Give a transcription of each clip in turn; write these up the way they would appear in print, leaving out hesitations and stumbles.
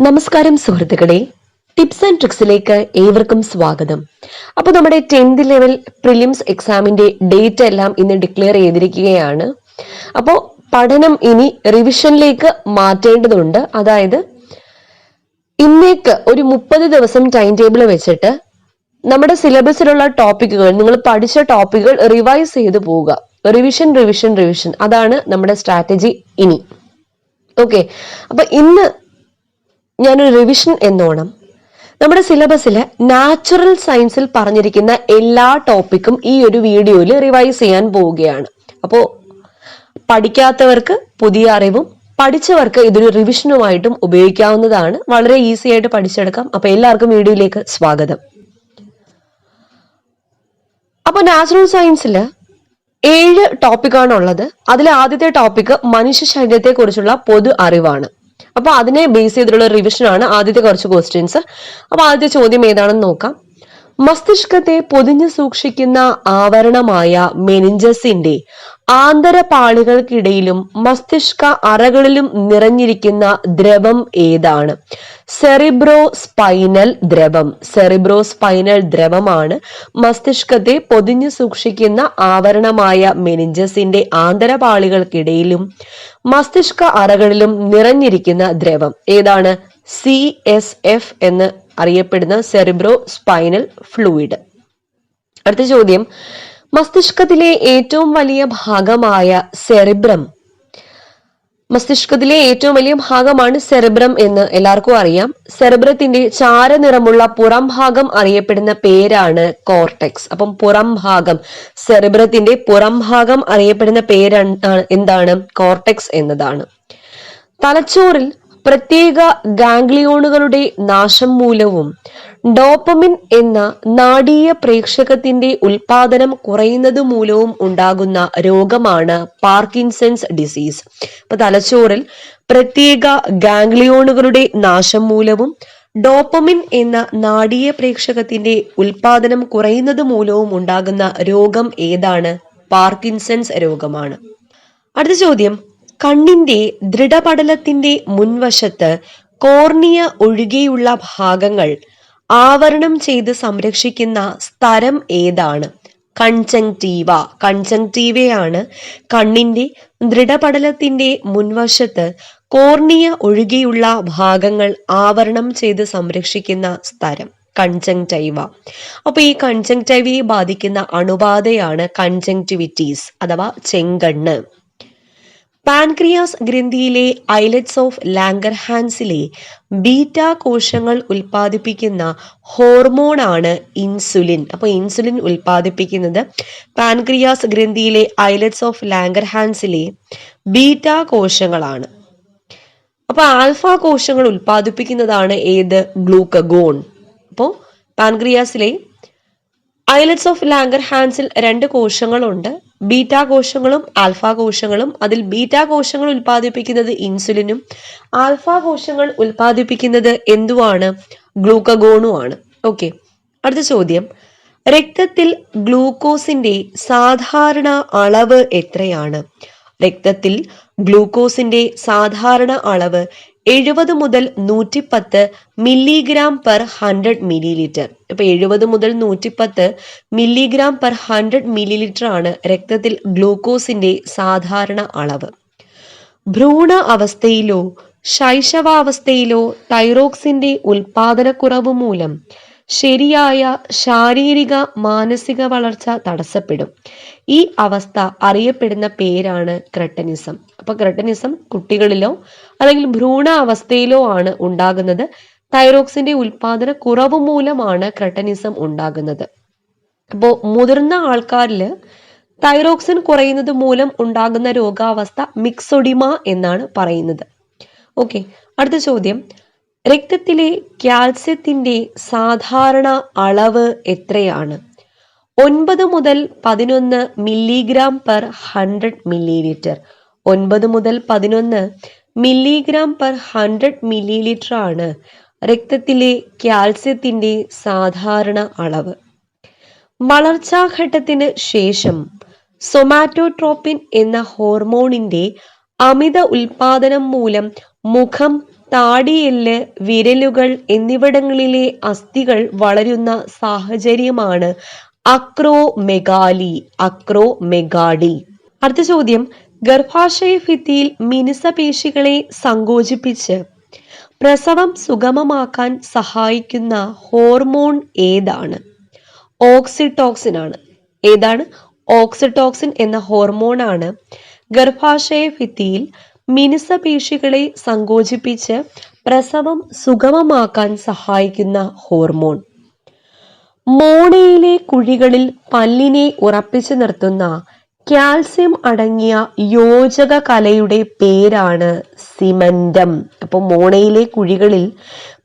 നമസ്കാരം സുഹൃത്തുക്കളെ, tips and ട്രിക്സിലേക്ക് ഏവർക്കും സ്വാഗതം. അപ്പോൾ നമ്മുടെ 10th ലെവൽ പ്രിലിംസ് എക്സാമിന്റെ ഡേറ്റ് എല്ലാം ഇന്ന് ഡിക്ലെയർ ചെയ്തിരിക്കുകയാണ്. അപ്പോൾ പഠനം ഇനി റിവിഷനിലേക്ക് മാറ്റേണ്ടതുണ്ട്. അതായത് ഇന്നേക്ക് ഒരു 30 ദിവസം ടൈം ടേബിൾ വെച്ചിട്ട് നമ്മുടെ സിലബസിലുള്ള ടോപ്പിക്കുകൾ, നിങ്ങൾ പഠിച്ച ടോപ്പിക്കുകൾ റിവൈസ് ചെയ്ത് പോവുക. റിവിഷൻ റിവിഷൻ റിവിഷൻ, അതാണ് നമ്മുടെ സ്ട്രാറ്റജി ഇനി. ഓക്കെ, അപ്പൊ ഇന്ന് ഞാനൊരു റിവിഷൻ എന്നോണം നമ്മുടെ സിലബസില് നാച്ചുറൽ സയൻസിൽ പറഞ്ഞിരിക്കുന്ന എല്ലാ ടോപ്പിക്കും ഈ ഒരു വീഡിയോയിൽ റിവൈസ് ചെയ്യാൻ പോവുകയാണ്. അപ്പോൾ പഠിക്കാത്തവർക്ക് പുതിയ അറിവും, പഠിച്ചവർക്ക് ഇതൊരു റിവിഷനുമായിട്ടും ഉപയോഗിക്കാവുന്നതാണ്. വളരെ ഈസി ആയിട്ട് പഠിച്ചെടുക്കാം. അപ്പൊ എല്ലാവർക്കും വീഡിയോയിലേക്ക് സ്വാഗതം. അപ്പൊ നാച്ചുറൽ സയൻസില് 7 ടോപ്പിക്കാണ് ഉള്ളത്. അതിൽ ആദ്യത്തെ ടോപ്പിക് മനുഷ്യ ശരീരത്തെ കുറിച്ചുള്ള പൊതു അറിവാണ്. അപ്പൊ അതിനെ ബേസ് ചെയ്തിട്ടുള്ള റിവിഷൻ ആണ് ആദ്യത്തെ കുറച്ച് ക്വസ്റ്റ്യൻസ്. അപ്പൊ ആദ്യത്തെ ചോദ്യം ഏതാണെന്ന് നോക്കാം. മസ്തിഷ്കത്തെ പൊതിഞ്ഞു സൂക്ഷിക്കുന്ന ആവരണമായ മെനിഞ്ചസിന്റെ ആന്തരപാളികൾക്കിടയിലും മസ്തിഷ്ക അറകളിലും നിറഞ്ഞിരിക്കുന്ന ദ്രവം ഏതാണ്? സെറിബ്രോസ്പൈനൽ ദ്രവം. സെറിബ്രോസ്പൈനൽ ദ്രവമാണ് മസ്തിഷ്കത്തെ പൊതിഞ്ഞു സൂക്ഷിക്കുന്ന ആവരണമായ മെനിഞ്ചസിന്റെ ആന്തരപാളികൾക്കിടയിലും മസ്തിഷ്ക അറകളിലും നിറഞ്ഞിരിക്കുന്ന ദ്രവം ഏതാണ്? CSF എന്ന് അറിയപ്പെടുന്ന സെറിബ്രോ സ്പൈനൽ ഫ്ലൂയിഡ്. അടുത്ത ചോദ്യം, മസ്തിഷ്കത്തിലെ ഏറ്റവും വലിയ ഭാഗമായ സെറിബ്രം, മസ്തിഷ്കത്തിലെ ഏറ്റവും വലിയ ഭാഗമാണ് സെറിബ്രം എന്ന് എല്ലാവർക്കും അറിയാം. സെറിബ്രത്തിന്റെ ചാരനിറമുള്ള പുറം ഭാഗം അറിയപ്പെടുന്ന പേരാണ് കോർട്ടെക്സ്. അപ്പം പുറം ഭാഗം, സെറിബ്രത്തിന്റെ പുറം ഭാഗം അറിയപ്പെടുന്ന പേര് എന്താണ്? കോർട്ടെക്സ് എന്നതാണ്. തലച്ചോറിൽ പ്രത്യേക ഗാംഗ്ലിയോണുകളുടെ നാശം മൂലവും ഡോപ്പമിൻ എന്ന നാഡീയ പ്രേക്ഷകത്തിന്റെ ഉൽപാദനം കുറയുന്നത് മൂലവും ഉണ്ടാകുന്ന രോഗമാണ് പാർക്കിൻസൺസ് ഡിസീസ്. അപ്പൊ തലച്ചോറിൽ പ്രത്യേക ഗാംഗ്ലിയോണുകളുടെ നാശം മൂലവും ഡോപ്പമിൻ എന്ന നാഡീയ പ്രേക്ഷകത്തിന്റെ ഉൽപാദനം കുറയുന്നത് മൂലവും ഉണ്ടാകുന്ന രോഗം ഏതാണ്? പാർക്കിൻസൺസ് രോഗമാണ്. അടുത്ത ചോദ്യം, കണ്ണിന്റെ ദൃഢപടലത്തിന്റെ മുൻവശത്ത് കോർണിയ ഒഴികെയുള്ള ഭാഗങ്ങൾ ആവരണം ചെയ്ത് സംരക്ഷിക്കുന്ന സ്ഥലം ഏതാണ്? കൺജങ്ക്റ്റീവ. കൺജങ്ക്റ്റീവയാണ് കണ്ണിന്റെ ദൃഢപടലത്തിന്റെ മുൻവശത്ത് കോർണിയ ഒഴികെയുള്ള ഭാഗങ്ങൾ ആവരണം ചെയ്ത് സംരക്ഷിക്കുന്ന സ്ഥലം, കൺജങ്ക്റ്റൈവ. അപ്പൊ ഈ കൺജങ്ക്റ്റൈവയെ ബാധിക്കുന്ന അണുബാധയാണ് കൺജങ്ക്റ്റിവിറ്റീസ് അഥവാ ചെങ്കണ്ണ്. പാൻക്രിയാസ് ഗ്രന്ഥിയിലെ ഐലറ്റ്സ് ഓഫ് ലാംഗർഹാൻസിലെ ബീറ്റ കോശങ്ങൾ ഉൽപ്പാദിപ്പിക്കുന്ന ഹോർമോൺ ആണ് ഇൻസുലിൻ. അപ്പൊ ഇൻസുലിൻ ഉൽപ്പാദിപ്പിക്കുന്നത് പാൻക്രിയാസ് ഗ്രന്ഥിയിലെ ഐലറ്റ്സ് ഓഫ് ലാംഗർഹാൻസിലെ ബീറ്റ കോശങ്ങളാണ്. അപ്പൊ ആൽഫ കോശങ്ങൾ ഉൽപ്പാദിപ്പിക്കുന്നതാണ് ഏത്? ഗ്ലൂക്കഗോൺ. അപ്പോ പാൻക്രിയാസിലെ ഐലറ്റ്സ് ഓഫ് ലാംഗർഹാൻസിൽ 2 കോശങ്ങളുണ്ട്, ബീറ്റ കോശങ്ങളും ആൽഫ കോശങ്ങളും. അതിൽ ബീറ്റ കോശങ്ങൾ ഉൽപ്പാദിപ്പിക്കുന്നത് ഇൻസുലിനും ആൽഫ കോശങ്ങൾ ഉൽപ്പാദിപ്പിക്കുന്നത് എന്തുവാണ്? ഗ്ലൂക്കഗോണുമാണ്. ഓക്കെ, അടുത്ത ചോദ്യം, രക്തത്തിൽ ഗ്ലൂക്കോസിന്റെ സാധാരണ അളവ് എത്രയാണ്? രക്തത്തിൽ ഗ്ലൂക്കോസിന്റെ സാധാരണ അളവ് 70 മുതൽ 110 മില്ലിഗ്രാം പെർ 100 മില്ലിലിറ്റർ. അപ്പൊ 70 മുതൽ 110 മില്ലിഗ്രാം പെർ 100 മില്ലിലിറ്റർ ആണ് രക്തത്തിൽ ഗ്ലൂക്കോസിന്റെ സാധാരണ അളവ്. ഭ്രൂണ അവസ്ഥയിലോ ശൈശവാവസ്ഥയിലോ തൈറോക്സിന്റെ ഉൽപാദനക്കുറവ് മൂലം ശരിയായ ശാരീരിക മാനസിക വളർച്ച തടസ്സപ്പെടും. ഈ അവസ്ഥ അറിയപ്പെടുന്ന പേരാണ് ക്രെട്ടനിസം. അപ്പൊ ക്രെട്ടനിസം കുട്ടികളിലോ അല്ലെങ്കിൽ ഭ്രൂണ അവസ്ഥയിലോ ആണ് ഉണ്ടാകുന്നത്. തൈറോക്സിന്റെ ഉൽപാദന കുറവ് മൂലമാണ് ക്രെട്ടനിസം ഉണ്ടാകുന്നത്. അപ്പോൾ മുതിർന്ന ആൾക്കാരില് തൈറോക്സിൻ കുറയുന്നത് മൂലം ഉണ്ടാകുന്ന രോഗാവസ്ഥ മിക്സൊഡിമ എന്നാണ് പറയുന്നത്. ഓക്കെ, അടുത്ത ചോദ്യം, രക്തത്തിലെ കാൽസ്യത്തിന്റെ സാധാരണ അളവ് എത്രയാണ്? 9 മുതൽ 11 മില്ലിഗ്രാം പെർ 100 മില്ലിലിറ്റർ. 9 മുതൽ 11 മില്ലിഗ്രാം പെർ 100 മില്ലിലിറ്റർ ആണ് രക്തത്തിലെ കാൽസ്യത്തിന്റെ സാധാരണ അളവ്. വളർച്ചാഘട്ടത്തിന് ശേഷം സൊമാറ്റോട്രോപ്പിൻ എന്ന ഹോർമോണിന്റെ അമിത ഉൽപാദനം മൂലം മുഖം താടിയെല്ല്, വിരലുകൾ എന്നിവിടങ്ങളിലെ അസ്ഥികൾ വളരുന്ന സാഹചര്യമാണ് അക്രോമെഗാലി. അക്രോമെഗാലി. അടുത്ത ചോദ്യം, ഗർഭാശയ ഭിത്തിയിൽ മിനുസപേശികളെ സങ്കോചിപ്പിച്ച് പ്രസവം സുഗമമാക്കാൻ സഹായിക്കുന്ന ഹോർമോൺ ഏതാണ്? ഓക്സിറ്റോക്സിൻ ആണ്. ഏതാണ്? ഓക്സിറ്റോക്സിൻ എന്ന ഹോർമോൺ ആണ് ഗർഭാശയ ഭിത്തിയിൽ മിനുസപേശികളെ സങ്കോചിപ്പിച്ച് പ്രസവം സുഗമമാക്കാൻ സഹായിക്കുന്ന ഹോർമോൺ. മോണയിലെ കുഴികളിൽ പല്ലിനെ ഉറപ്പിച്ചു നിർത്തുന്ന കാൽസ്യം അടങ്ങിയ യോജക കലയുടെ പേരാണ് സിമന്റം. അപ്പോൾ മോണയിലെ കുഴികളിൽ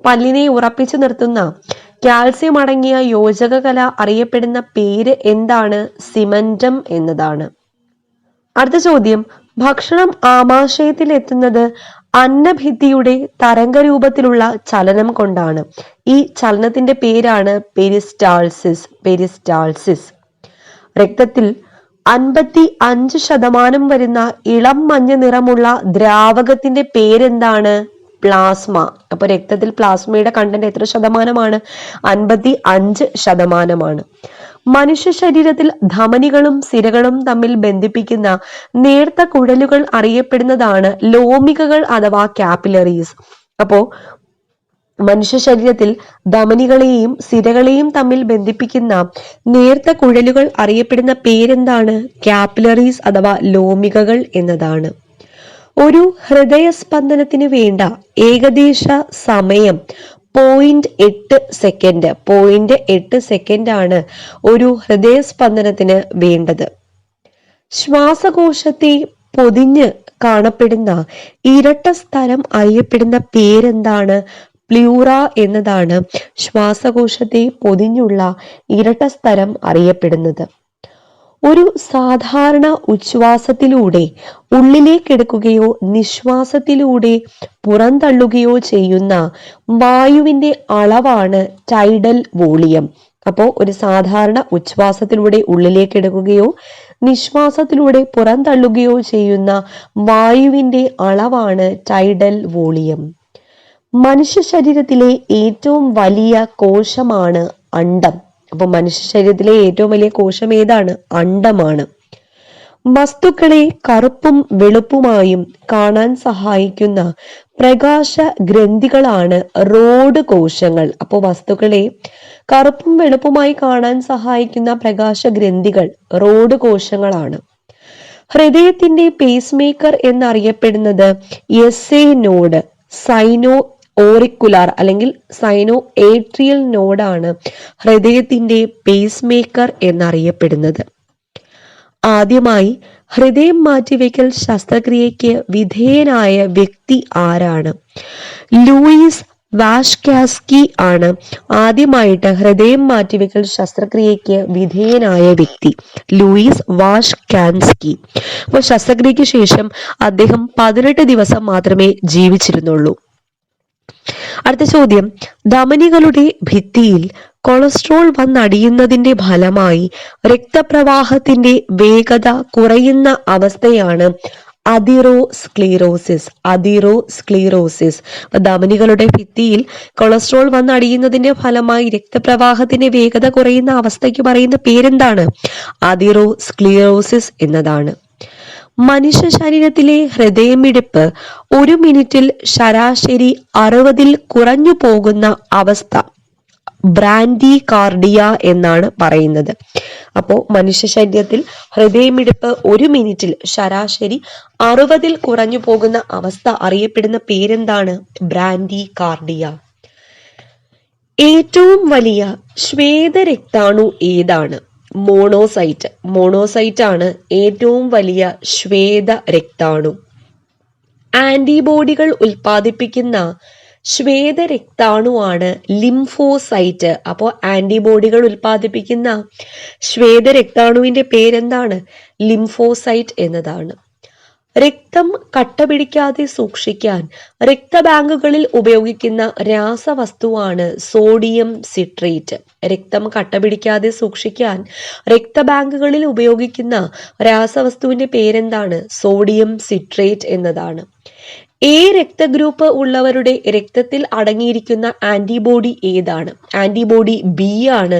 പല്ലിനെ ഉറപ്പിച്ചു നിർത്തുന്ന കാൽസ്യം അടങ്ങിയ യോജക കല അറിയപ്പെടുന്ന പേര് എന്താണ്? സിമന്റം എന്നതാണ്. അടുത്ത ചോദ്യം, ഭക്ഷണം ആമാശയത്തിൽ എത്തുന്നത് അന്നഭിത്തിയുടെ തരംഗരൂപത്തിലുള്ള ചലനം കൊണ്ടാണ്. ഈ ചലനത്തിന്റെ പേരാണ് പെരിസ്റ്റാൾസിസ്. പെരിസ്റ്റാൾസിസ്. രക്തത്തിൽ 55% വരുന്ന ഇളം മഞ്ഞ നിറമുള്ള ദ്രാവകത്തിന്റെ പേരെന്താണ്? പ്ലാസ്മ. അപ്പൊ രക്തത്തിൽ പ്ലാസ്മയുടെ കണ്ടന്റ് എത്ര ശതമാനമാണ്? 55%. മനുഷ്യ ശരീരത്തിൽ ധമനികളും സിരകളും തമ്മിൽ ബന്ധിപ്പിക്കുന്ന നേർത്ത കുഴലുകൾ അറിയപ്പെടുന്നതാണ് ലോമികകൾ അഥവാ കാപ്പിലറീസ്. അപ്പോ മനുഷ്യ ശരീരത്തിൽ ധമനികളെയും സിരകളെയും തമ്മിൽ ബന്ധിപ്പിക്കുന്ന നേർത്ത കുഴലുകൾ അറിയപ്പെടുന്ന പേരെന്താണ്? കാപ്പിലറീസ് അഥവാ ലോമികകൾ എന്നതാണ്. ഒരു ഹൃദയസ്പന്ദനത്തിന് വേണ്ട ഏകദേശ സമയം 0.8 സെക്കൻഡ്. 0.8 സെക്കൻഡ് ആണ് ഒരു ഹൃദയസ്പന്ദനത്തിന് വേണ്ടത്. ശ്വാസകോശത്തെ പൊതിഞ്ഞ് കാണപ്പെടുന്ന ഇരട്ട സ്ഥലം അറിയപ്പെടുന്ന പേരെന്താണ്? പ്ലൂറ എന്നതാണ് ശ്വാസകോശത്തെ പൊതിഞ്ഞുള്ള ഇരട്ട സ്ഥലം അറിയപ്പെടുന്നത്. ഒരു സാധാരണ ഉച്ഛ്വാസത്തിലൂടെ ഉള്ളിലേക്കെടുക്കുകയോ നിശ്വാസത്തിലൂടെ പുറന്തള്ളുകയോ ചെയ്യുന്ന വായുവിന്റെ അളവാണ് ടൈഡൽ വോളിയം. അപ്പോൾ ഒരു സാധാരണ ഉച്ഛ്വാസത്തിലൂടെ ഉള്ളിലേക്കെടുക്കുകയോ നിശ്വാസത്തിലൂടെ പുറന്തള്ളുകയോ ചെയ്യുന്ന വായുവിന്റെ അളവാണ് ടൈഡൽ വോളിയം. മനുഷ്യ ശരീരത്തിലെ ഏറ്റവും വലിയ കോശമാണ് അണ്ഡം. അപ്പൊ മനുഷ്യ ശരീരത്തിലെ ഏറ്റവും വലിയ കോശം ഏതാണ്? അണ്ഡമാണ്. വസ്തുക്കളെ കറുപ്പും വെളുപ്പുമായും കാണാൻ സഹായിക്കുന്ന പ്രകാശ ഗ്രന്ഥികളാണ് റോഡ് കോശങ്ങൾ. അപ്പോൾ വസ്തുക്കളെ കറുപ്പും വെളുപ്പുമായി കാണാൻ സഹായിക്കുന്ന പ്രകാശ ഗ്രന്ഥികൾ റോഡ് കോശങ്ങളാണ്. ഹൃദയത്തിന്റെ പേസ് മേക്കർ എന്നറിയപ്പെടുന്നത് SA നോഡ്, സൈനോ ഓറിക്കുലാർ അല്ലെങ്കിൽ സൈനോ ഏട്രിയൽ നോഡാണ് ഹൃദയത്തിന്റെ പേസ് മേക്കർ എന്നറിയപ്പെടുന്നത്. ആദ്യമായി ഹൃദയം മാറ്റിവെക്കൽ ശസ്ത്രക്രിയയ്ക്ക് വിധേയനായ വ്യക്തി ആരാണ്? ലൂയിസ് വാഷ്കാസ്കി ആണ് ആദ്യമായിട്ട് ഹൃദയം മാറ്റിവെക്കൽ ശസ്ത്രക്രിയയ്ക്ക് വിധേയനായ വ്യക്തി. Luis Washkansky. അപ്പോൾ ശസ്ത്രക്രിയയ്ക്ക് ശേഷം അദ്ദേഹം 18 ദിവസം മാത്രമേ ജീവിച്ചിരുന്നുള്ളൂ. അടുത്ത ചോദ്യം, ധമനികളുടെ ഭിത്തിയിൽ കൊളസ്ട്രോൾ വന്നടിയുന്നതിന്റെ ഫലമായി രക്തപ്രവാഹത്തിന്റെ വേഗത കുറയുന്ന അവസ്ഥയാണ് അതിറോസ്ക്ലീറോസിസ്. അതിറോസ്ക്ലീറോസിസ്. ധമനികളുടെ ഭിത്തിയിൽ കൊളസ്ട്രോൾ വന്നടിയുന്നതിന്റെ ഫലമായി രക്തപ്രവാഹത്തിന്റെ വേഗത കുറയുന്ന അവസ്ഥയ്ക്ക് പറയുന്ന പേരെന്താണ്? അതിറോസ്ക്ലീറോസിസ് എന്നതാണ്. മനുഷ്യ ശരീരത്തിലെ ഹൃദയമിടിപ്പ് 1 മിനിറ്റിൽ ശരാശരി 60-ൽ കുറഞ്ഞു പോകുന്ന അവസ്ഥ ബ്രാഡികാർഡിയ എന്നാണ് പറയുന്നത്. അപ്പോൾ മനുഷ്യ ശരീരത്തിൽ ഹൃദയമിടിപ്പ് 1 മിനിറ്റിൽ ശരാശരി 60-ൽ കുറഞ്ഞു പോകുന്ന അവസ്ഥ അറിയപ്പെടുന്ന പേരെന്താണ്? ബ്രാഡികാർഡിയ. ഏറ്റവും വലിയ ശ്വേതരക്താണു ഏതാണ്? മോണോസൈറ്റ്. മോണോസൈറ്റ് ആണ് ഏറ്റവും വലിയ ശ്വേത രക്താണു. ആന്റിബോഡികൾ ഉൽപ്പാദിപ്പിക്കുന്ന ശ്വേതരക്താണുവാണ് ലിംഫോസൈറ്റ്. അപ്പോൾ ആന്റിബോഡികൾ ഉൽപ്പാദിപ്പിക്കുന്ന ശ്വേതരക്താണുവിന്റെ പേരെന്താണ്? ലിംഫോസൈറ്റ് എന്നതാണ്. രക്തം കട്ടപിടിക്കാതെ സൂക്ഷിക്കാൻ രക്തബാങ്കുകളിൽ ഉപയോഗിക്കുന്ന രാസവസ്തുവാണ് സോഡിയം സിട്രേറ്റ്. രക്തം കട്ടപിടിക്കാതെ സൂക്ഷിക്കാൻ രക്തബാങ്കുകളിൽ ഉപയോഗിക്കുന്ന രാസവസ്തുവിന്റെ പേരെന്താണ്? സോഡിയം സിട്രേറ്റ് എന്നതാണ്. എ രക്തഗ്രൂപ്പ് ഉള്ളവരുടെ രക്തത്തിൽ അടങ്ങിയിരിക്കുന്ന ആന്റിബോഡി ഏതാണ്? ആന്റിബോഡി ബി ആണ്.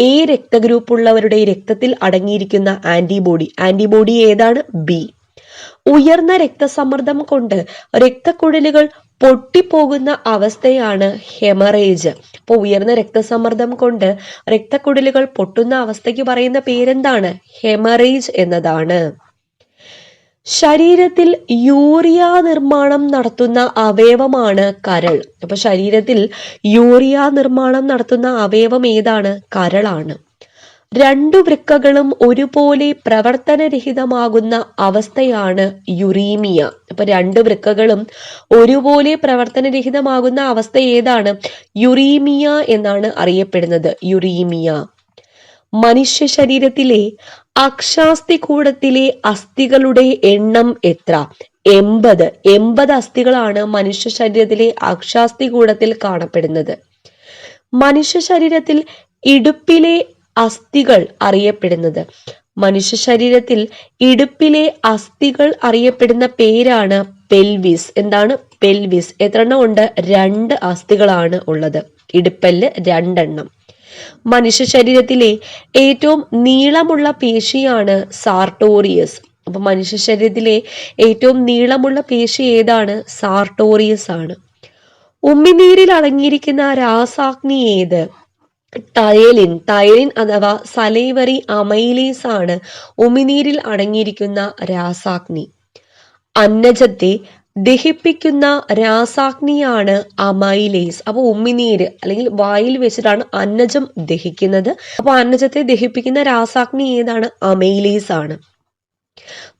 എ രക്തഗ്രൂപ്പ് ഉള്ളവരുടെ രക്തത്തിൽ അടങ്ങിയിരിക്കുന്ന ആന്റിബോഡി ഏതാണ്? ബി. ഉയർന്ന രക്തസമ്മർദ്ദം കൊണ്ട് രക്തക്കുഴലുകൾ പൊട്ടിപ്പോകുന്ന അവസ്ഥയാണ് ഹെമറേജ്. അപ്പോൾ ഉയർന്ന രക്തസമ്മർദ്ദം കൊണ്ട് രക്തക്കുഴലുകൾ പൊട്ടുന്ന അവസ്ഥയ്ക്ക് പറയുന്ന പേരെന്താണ്? ഹെമറേജ് എന്നതാണ്. ശരീരത്തിൽ യൂറിയ നിർമ്മാണം നടത്തുന്ന അവയവമാണ് കരൾ. അപ്പൊ ശരീരത്തിൽ യൂറിയ നിർമ്മാണം നടത്തുന്ന അവയവം ഏതാണ്? കരളാണ്. രണ്ടു വൃക്കകളും ഒരുപോലെ പ്രവർത്തനരഹിതമാകുന്ന അവസ്ഥയാണ് യുറീമിയ. അപ്പൊ രണ്ട് വൃക്കകളും ഒരുപോലെ പ്രവർത്തനരഹിതമാകുന്ന അവസ്ഥ ഏതാണ്? യുറീമിയ എന്നാണ് അറിയപ്പെടുന്നത്. യുറീമിയ. മനുഷ്യ ശരീരത്തിലെ അക്ഷാസ്തികൂടത്തിലെ അസ്ഥികളുടെ എണ്ണം എത്ര? 80 അസ്ഥികളാണ് മനുഷ്യ ശരീരത്തിലെ അക്ഷാസ്തികൂടത്തിൽ കാണപ്പെടുന്നത്. മനുഷ്യ ശരീരത്തിൽ ഇടുപ്പിലെ അസ്ഥികൾ അറിയപ്പെടുന്നത് അറിയപ്പെടുന്ന പേരാണ് പെൽവിസ്. എന്താണ്? പെൽവിസ്. എത്ര എണ്ണം ഉണ്ട്? 2 അസ്ഥികളാണ് ഉള്ളത്. ഇടുപ്പല്ല് 2 എണ്ണം. മനുഷ്യ ശരീരത്തിലെ ഏറ്റവും നീളമുള്ള പേശിയാണ് സാർട്ടോറിയസ്. അപ്പൊ മനുഷ്യ ശരീരത്തിലെ ഏറ്റവും നീളമുള്ള പേശി ഏതാണ്? സാർട്ടോറിയസ് ആണ്. ഉമിനീരിൽ അടങ്ങിയിരിക്കുന്ന രാസാഗ്നി ഏത്? തയലിൻ അഥവാ സലൈവറി അമൈലേസ് ആണ് ഉമിനീരിൽ അടങ്ങിയിരിക്കുന്ന രാസാഗ്നി. അന്നജത്തെ ദഹിപ്പിക്കുന്ന രാസാഗ്നിയാണ് അമൈലേസ്. അപ്പൊ ഉമിനീര് അല്ലെങ്കിൽ വായിൽ വെച്ചിട്ടാണ് അന്നജം ദഹിക്കുന്നത്. അപ്പൊ അന്നജത്തെ ദഹിപ്പിക്കുന്ന രാസാഗ്നി ഏതാണ്? അമൈലേസ് ആണ്.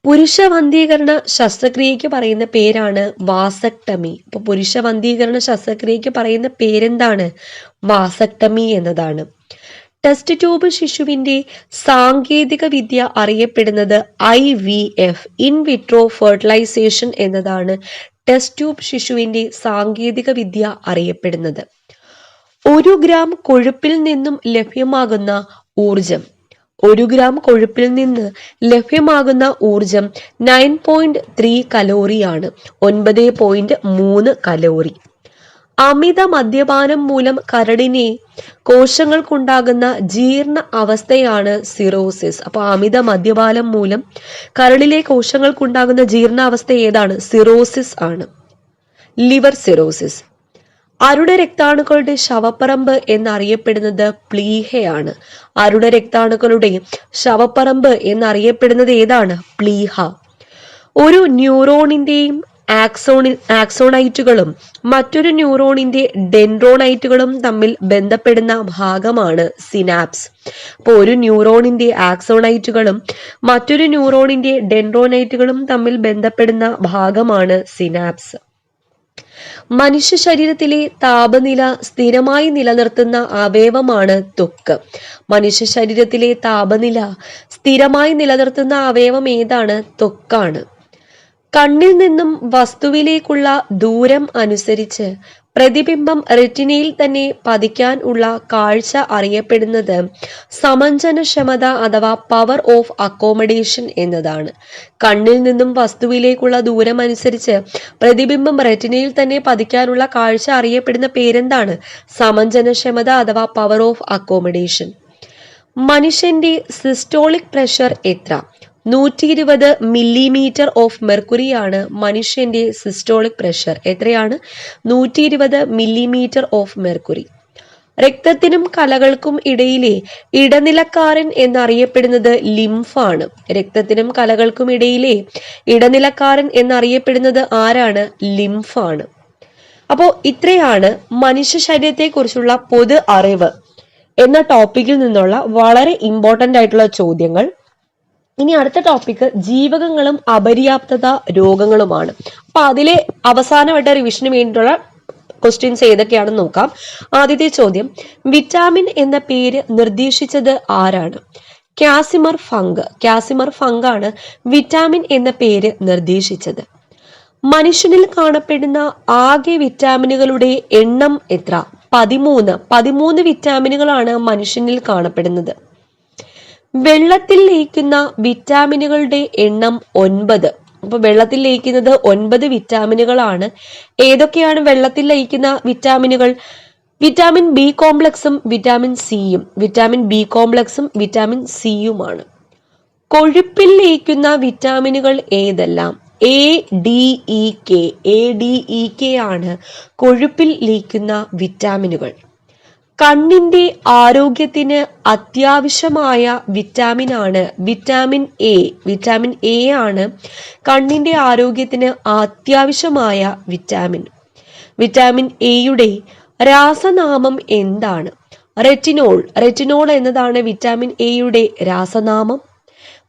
പുരുഷ വന്ധീകരണ ശസ്ത്രക്രിയക്ക് പറയുന്ന പേരാണ് വാസക്ടമി. അപ്പൊ പുരുഷ വന്ധീകരണ ശസ്ത്രക്രിയക്ക് പറയുന്ന പേരെന്താണ്? വാസക്ടമി എന്നതാണ്. ടെസ്റ്റ് ട്യൂബ് ശിശുവിന്റെ സാങ്കേതിക വിദ്യ അറിയപ്പെടുന്നത് IVF, ഇൻ വിട്രോ ഫെർട്ടിലൈസേഷൻ എന്നതാണ് ടെസ്റ്റ് ട്യൂബ് ശിശുവിന്റെ സാങ്കേതിക വിദ്യ അറിയപ്പെടുന്നത്. 1 ഗ്രാം കൊഴുപ്പിൽ നിന്നും ലഭ്യമാകുന്ന ഊർജം 9.3 കലോറിയാണ്. 9.3 കലോറി. അമിത മദ്യപാനം മൂലം കരളിനെ കോശങ്ങൾക്കുണ്ടാകുന്ന ജീർണ അവസ്ഥയാണ് സിറോസിസ്. അപ്പൊ അമിത മദ്യപാനം മൂലം കരളിലെ കോശങ്ങൾക്കുണ്ടാകുന്ന ജീർണ അവസ്ഥ ഏതാണ്? സിറോസിസ് ആണ്. Liver cirrhosis. അരുണ രക്താണുക്കളുടെ ശവപ്പറമ്പ് എന്നറിയപ്പെടുന്നത് പ്ലീഹയാണ്. അരുണ രക്താണുക്കളുടെ ശവപ്പറമ്പ് എന്നറിയപ്പെടുന്നത് ഏതാണ്? പ്ലീഹ. ഒരു ന്യൂറോണിന്റെയും ആക്സോണൈറ്റുകളും മറ്റൊരു ന്യൂറോണിന്റെ ഡെൻഡ്രോണൈറ്റുകളും തമ്മിൽ ബന്ധപ്പെടുന്ന ഭാഗമാണ് സിനാപ്സ്. അപ്പോൾ ഒരു ന്യൂറോണിന്റെ ആക്സോണൈറ്റുകളും മറ്റൊരു ന്യൂറോണിന്റെ ഡെൻഡ്രോണൈറ്റുകളും തമ്മിൽ ബന്ധപ്പെടുന്ന ഭാഗമാണ് സിനാപ്സ്. മനുഷ്യ ശരീരത്തിലെ താപനില സ്ഥിരമായി നിലനിർത്തുന്ന അവയവമാണ് ത്വക്ക്. മനുഷ്യ ശരീരത്തിലെ താപനില സ്ഥിരമായി നിലനിർത്തുന്ന അവയവം ഏതാണ്? ത്വക്കാണ്. കണ്ണിൽ നിന്നും വസ്തുവിലേക്കുള്ള ദൂരം അനുസരിച്ച് പ്രതിബിംബം റെറ്റിനയിൽ തന്നെ പതിക്കാൻ ഉള്ള കാഴ്ച അറിയപ്പെടുന്നത് സമഞ്ജനക്ഷമത അഥവാ പവർ ഓഫ് അക്കോമഡേഷൻ എന്നതാണ്. കണ്ണിൽ നിന്നും വസ്തുവിലേക്കുള്ള ദൂരം അനുസരിച്ച് പ്രതിബിംബം റെറ്റിനയിൽ തന്നെ പതിക്കാനുള്ള കാഴ്ച അറിയപ്പെടുന്ന പേരെന്താണ്? സമഞ്ജനക്ഷമത അഥവാ പവർ ഓഫ് അക്കോമഡേഷൻ. മനുഷ്യന്റെ സിസ്റ്റോളിക് പ്രഷർ എത്ര? 120 മില്ലിമീറ്റർ ഓഫ് മെർക്കുറിയാണ് മനുഷ്യന്റെ സിസ്റ്റോളിക് പ്രഷർ. എത്രയാണ്? 120 മില്ലിമീറ്റർ ഓഫ് മെർക്കുറി. രക്തത്തിനും കലകൾക്കും ഇടയിലെ ഇടനിലക്കാരൻ എന്നറിയപ്പെടുന്നത് ലിംഫാണ്. രക്തത്തിനും കലകൾക്കും ഇടയിലെ ഇടനിലക്കാരൻ എന്നറിയപ്പെടുന്നത് ആരാണ്? ലിംഫാണ്. അപ്പോൾ ഇത്രയാണ് മനുഷ്യ ശരീരത്തെ കുറിച്ചുള്ള പൊതു അറിവ് എന്ന ടോപ്പിക്കിൽ നിന്നുള്ള വളരെ ഇമ്പോർട്ടന്റ് ആയിട്ടുള്ള ചോദ്യങ്ങൾ. ഇനി അടുത്ത ടോപ്പിക് ജീവകങ്ങളും അപര്യാപ്തത രോഗങ്ങളുമാണ്. അപ്പൊ അതിലെ അവസാനമായിട്ട് റിവിഷന് വേണ്ടിയിട്ടുള്ള ക്വസ്റ്റ്യൻസ് ഏതൊക്കെയാണെന്ന് നോക്കാം. ആദ്യത്തെ ചോദ്യം, വിറ്റാമിൻ എന്ന പേര് നിർദ്ദേശിച്ചത് ആരാണ്? കാസിമർ ഫങ്ക് ആണ് വിറ്റാമിൻ എന്ന പേര് നിർദ്ദേശിച്ചത്. മനുഷ്യനിൽ കാണപ്പെടുന്ന ആകെ വിറ്റാമിനുകളുടെ എണ്ണം എത്ര? 13 വിറ്റാമിനുകളാണ് മനുഷ്യനിൽ വെള്ളത്തിൽ ലയിക്കുന്ന വിറ്റാമിനുകളുടെ എണ്ണം 9. അപ്പൊ വെള്ളത്തിൽ ലയിക്കുന്നത് 9 വിറ്റാമിനുകളാണ്. ഏതൊക്കെയാണ് വെള്ളത്തിൽ ലയിക്കുന്ന വിറ്റാമിനുകൾ? വിറ്റാമിൻ ബി കോംപ്ലക്സും വിറ്റാമിൻ സിയും. വിറ്റാമിൻ ബി കോംപ്ലക്സും വിറ്റാമിൻ സിയുമാണ്. കൊഴുപ്പിൽ ലയിക്കുന്ന വിറ്റാമിനുകൾ ഏതെല്ലാം? A D E K. A D E K ആണ് കൊഴുപ്പിൽ ലയിക്കുന്ന വിറ്റാമിനുകൾ. കണ്ണിന്റെ ആരോഗ്യത്തിന് അത്യാവശ്യമായ വിറ്റാമിൻ ആണ് വിറ്റാമിൻ എ. വിറ്റാമിൻ എ ആണ് കണ്ണിന്റെ ആരോഗ്യത്തിന് അത്യാവശ്യമായ വിറ്റാമിൻ. വിറ്റാമിൻ എയുടെ രാസനാമം എന്താണ്? റെറ്റിനോൾ. റെറ്റിനോൾ എന്നതാണ് വിറ്റാമിൻ എയുടെ രാസനാമം.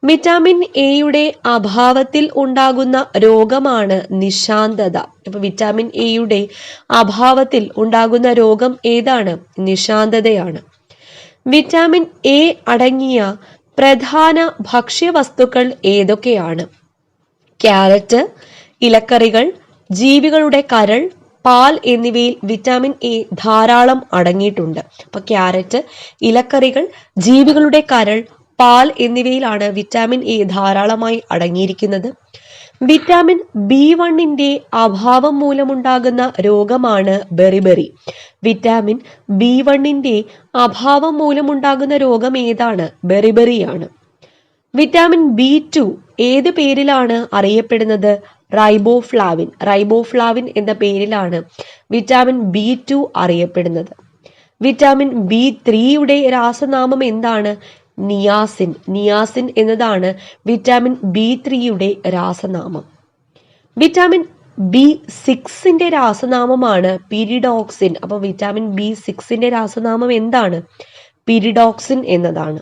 വിറ്റാമിൻ എയുടെ അഭാവത്തിൽ ഉണ്ടാകുന്ന രോഗമാണ് നിശാന്തത. അപ്പൊ വിറ്റാമിൻ എയുടെ അഭാവത്തിൽ ഉണ്ടാകുന്ന രോഗം ഏതാണ്? നിശാന്തതയാണ്. വിറ്റാമിൻ എ അടങ്ങിയ പ്രധാന ഭക്ഷ്യവസ്തുക്കൾ ഏതൊക്കെയാണ്? ക്യാരറ്റ്, ഇലക്കറികൾ, ജീവികളുടെ കരൾ, പാൽ എന്നിവയിൽ വിറ്റാമിൻ എ ധാരാളം അടങ്ങിയിട്ടുണ്ട്. അപ്പൊ ക്യാരറ്റ്, ഇലക്കറികൾ, ജീവികളുടെ കരൾ, പാൽ എന്നിവയിലാണ് വിറ്റാമിൻ എ ധാരാളമായി അടങ്ങിയിരിക്കുന്നത്. വിറ്റാമിൻ B1 അഭാവം മൂലമുണ്ടാകുന്ന രോഗമാണ് ബെറിബെറി. വിറ്റാമിൻ B1 അഭാവം മൂലമുണ്ടാകുന്ന രോഗം ഏതാണ്? ബെറിബെറിയാണ്. വിറ്റാമിൻ B2 ഏത് പേരിലാണ് അറിയപ്പെടുന്നത്? റൈബോഫ്ലാവിൻ. റൈബോഫ്ലാവിൻ എന്ന പേരിലാണ് വിറ്റാമിൻ B2 അറിയപ്പെടുന്നത്. വിറ്റാമിൻ B3 രാസനാമം എന്താണ്? നിയാസിൻ. നിയാസിൻ എന്നതാണ് വിറ്റാമിൻ B3 രാസനാമം. വിറ്റാമിൻ B6 രാസനാമമാണ് പിരിഡോക്സിൻ. അപ്പൊ വിറ്റാമിൻ B6 രാസനാമം എന്താണ്? പിരിഡോക്സിൻ എന്നതാണ്.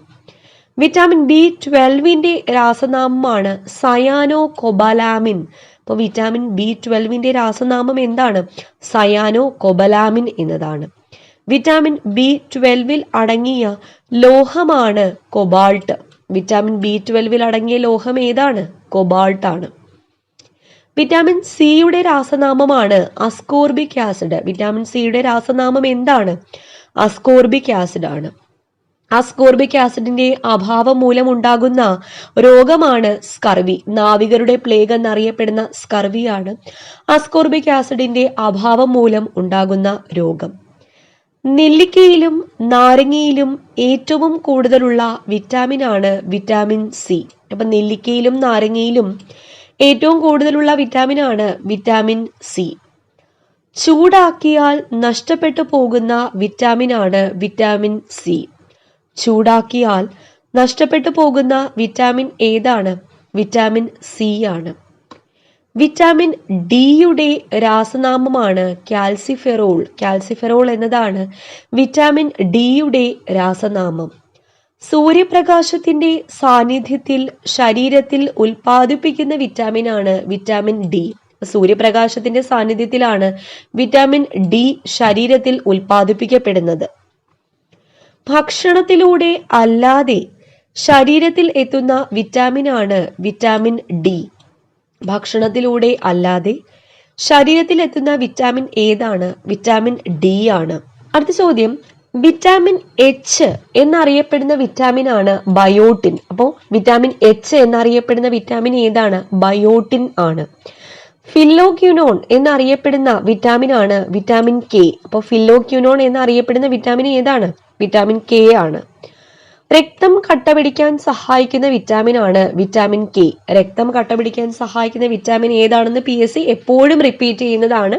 വിറ്റാമിൻ B12 രാസനാമമാണ് സയാനോ കൊബാലാമിൻ. അപ്പൊ വിറ്റാമിൻ B12 രാസനാമം എന്താണ്? സയാനോ കൊബാലാമിൻ എന്നതാണ്. വിറ്റാമിൻ B12 അടങ്ങിയ ലോഹമാണ് കൊബാൾട്ട്. വിറ്റാമിൻ B12 അടങ്ങിയ ലോഹം ഏതാണ്? കൊബാൾട്ട് ആണ്. വിറ്റാമിൻ സിയുടെ രാസനാമമാണ് അസ്കോർബിക് ആസിഡ്. വിറ്റാമിൻ സിയുടെ രാസനാമം എന്താണ്? അസ്കോർബിക് ആസിഡ് ആണ്. അസ്കോർബിക് ആസിഡിന്റെ അഭാവം മൂലം ഉണ്ടാകുന്ന രോഗമാണ് സ്കർവി. നാവികരുടെ പ്ലേഗ് എന്നറിയപ്പെടുന്ന സ്കർവിയാണ് അസ്കോർബിക് ആസിഡിന്റെ അഭാവം മൂലം ഉണ്ടാകുന്ന രോഗം. നെല്ലിക്കയിലും നാരങ്ങയിലും ഏറ്റവും കൂടുതലുള്ള വിറ്റാമിൻ ആണ് വിറ്റാമിൻ സി. അപ്പൊ നെല്ലിക്കയിലും നാരങ്ങയിലും ഏറ്റവും കൂടുതലുള്ള വിറ്റാമിൻ ആണ് വിറ്റാമിൻ സി. ചൂടാക്കിയാൽ നഷ്ടപ്പെട്ടു പോകുന്ന വിറ്റാമിൻ ആണ് വിറ്റാമിൻ സി. ചൂടാക്കിയാൽ നഷ്ടപ്പെട്ടു പോകുന്ന വിറ്റാമിൻ ഏതാണ്? വിറ്റാമിൻ സി ആണ്. വിറ്റാമിൻ ഡിയുടെ രാസനാമമാണ് കാൽസിഫെറോൾ. കാൽസിഫെറോൾ എന്നതാണ് വിറ്റാമിൻ ഡിയുടെ രാസനാമം. സൂര്യപ്രകാശത്തിന്റെ സാന്നിധ്യത്തിൽ ശരീരത്തിൽ ഉൽപ്പാദിപ്പിക്കുന്ന വിറ്റാമിൻ ആണ് വിറ്റാമിൻ ഡി. സൂര്യപ്രകാശത്തിന്റെ സാന്നിധ്യത്തിലാണ് വിറ്റാമിൻ ഡി ശരീരത്തിൽ ഉൽപ്പാദിപ്പിക്കപ്പെടുന്നത്. ഭക്ഷണത്തിലൂടെ അല്ലാതെ ശരീരത്തിൽ എത്തുന്ന വിറ്റാമിൻ ആണ് വിറ്റാമിൻ ഡി. ഭക്ഷണത്തിലൂടെ അല്ലാതെ ശരീരത്തിൽ എത്തുന്ന വിറ്റാമിൻ ഏതാണ്? വിറ്റാമിൻ ഡി ആണ്. അടുത്ത ചോദ്യം, വിറ്റാമിൻ എച്ച് എന്നറിയപ്പെടുന്ന വിറ്റാമിൻ ആണ് ബയോട്ടിൻ. അപ്പോൾ വിറ്റാമിൻ എച്ച് എന്നറിയപ്പെടുന്ന വിറ്റാമിൻ ഏതാണ്? ബയോട്ടിൻ ആണ്. ഫില്ലോക്യുനോൺ എന്നറിയപ്പെടുന്ന വിറ്റാമിൻ ആണ് വിറ്റാമിൻ കെ. അപ്പോൾ ഫില്ലോക്യുനോൺ എന്നറിയപ്പെടുന്ന വിറ്റാമിൻ ഏതാണ്? വിറ്റാമിൻ കെ ആണ്. രക്തം കട്ടപിടിക്കാൻ സഹായിക്കുന്ന വിറ്റാമിൻ ആണ് വിറ്റാമിൻ കെ. രക്തം കട്ടപിടിക്കാൻ സഹായിക്കുന്ന വിറ്റാമിൻ ഏതാണെന്ന് PSC എപ്പോഴും റിപ്പീറ്റ് ചെയ്യുന്നതാണ്.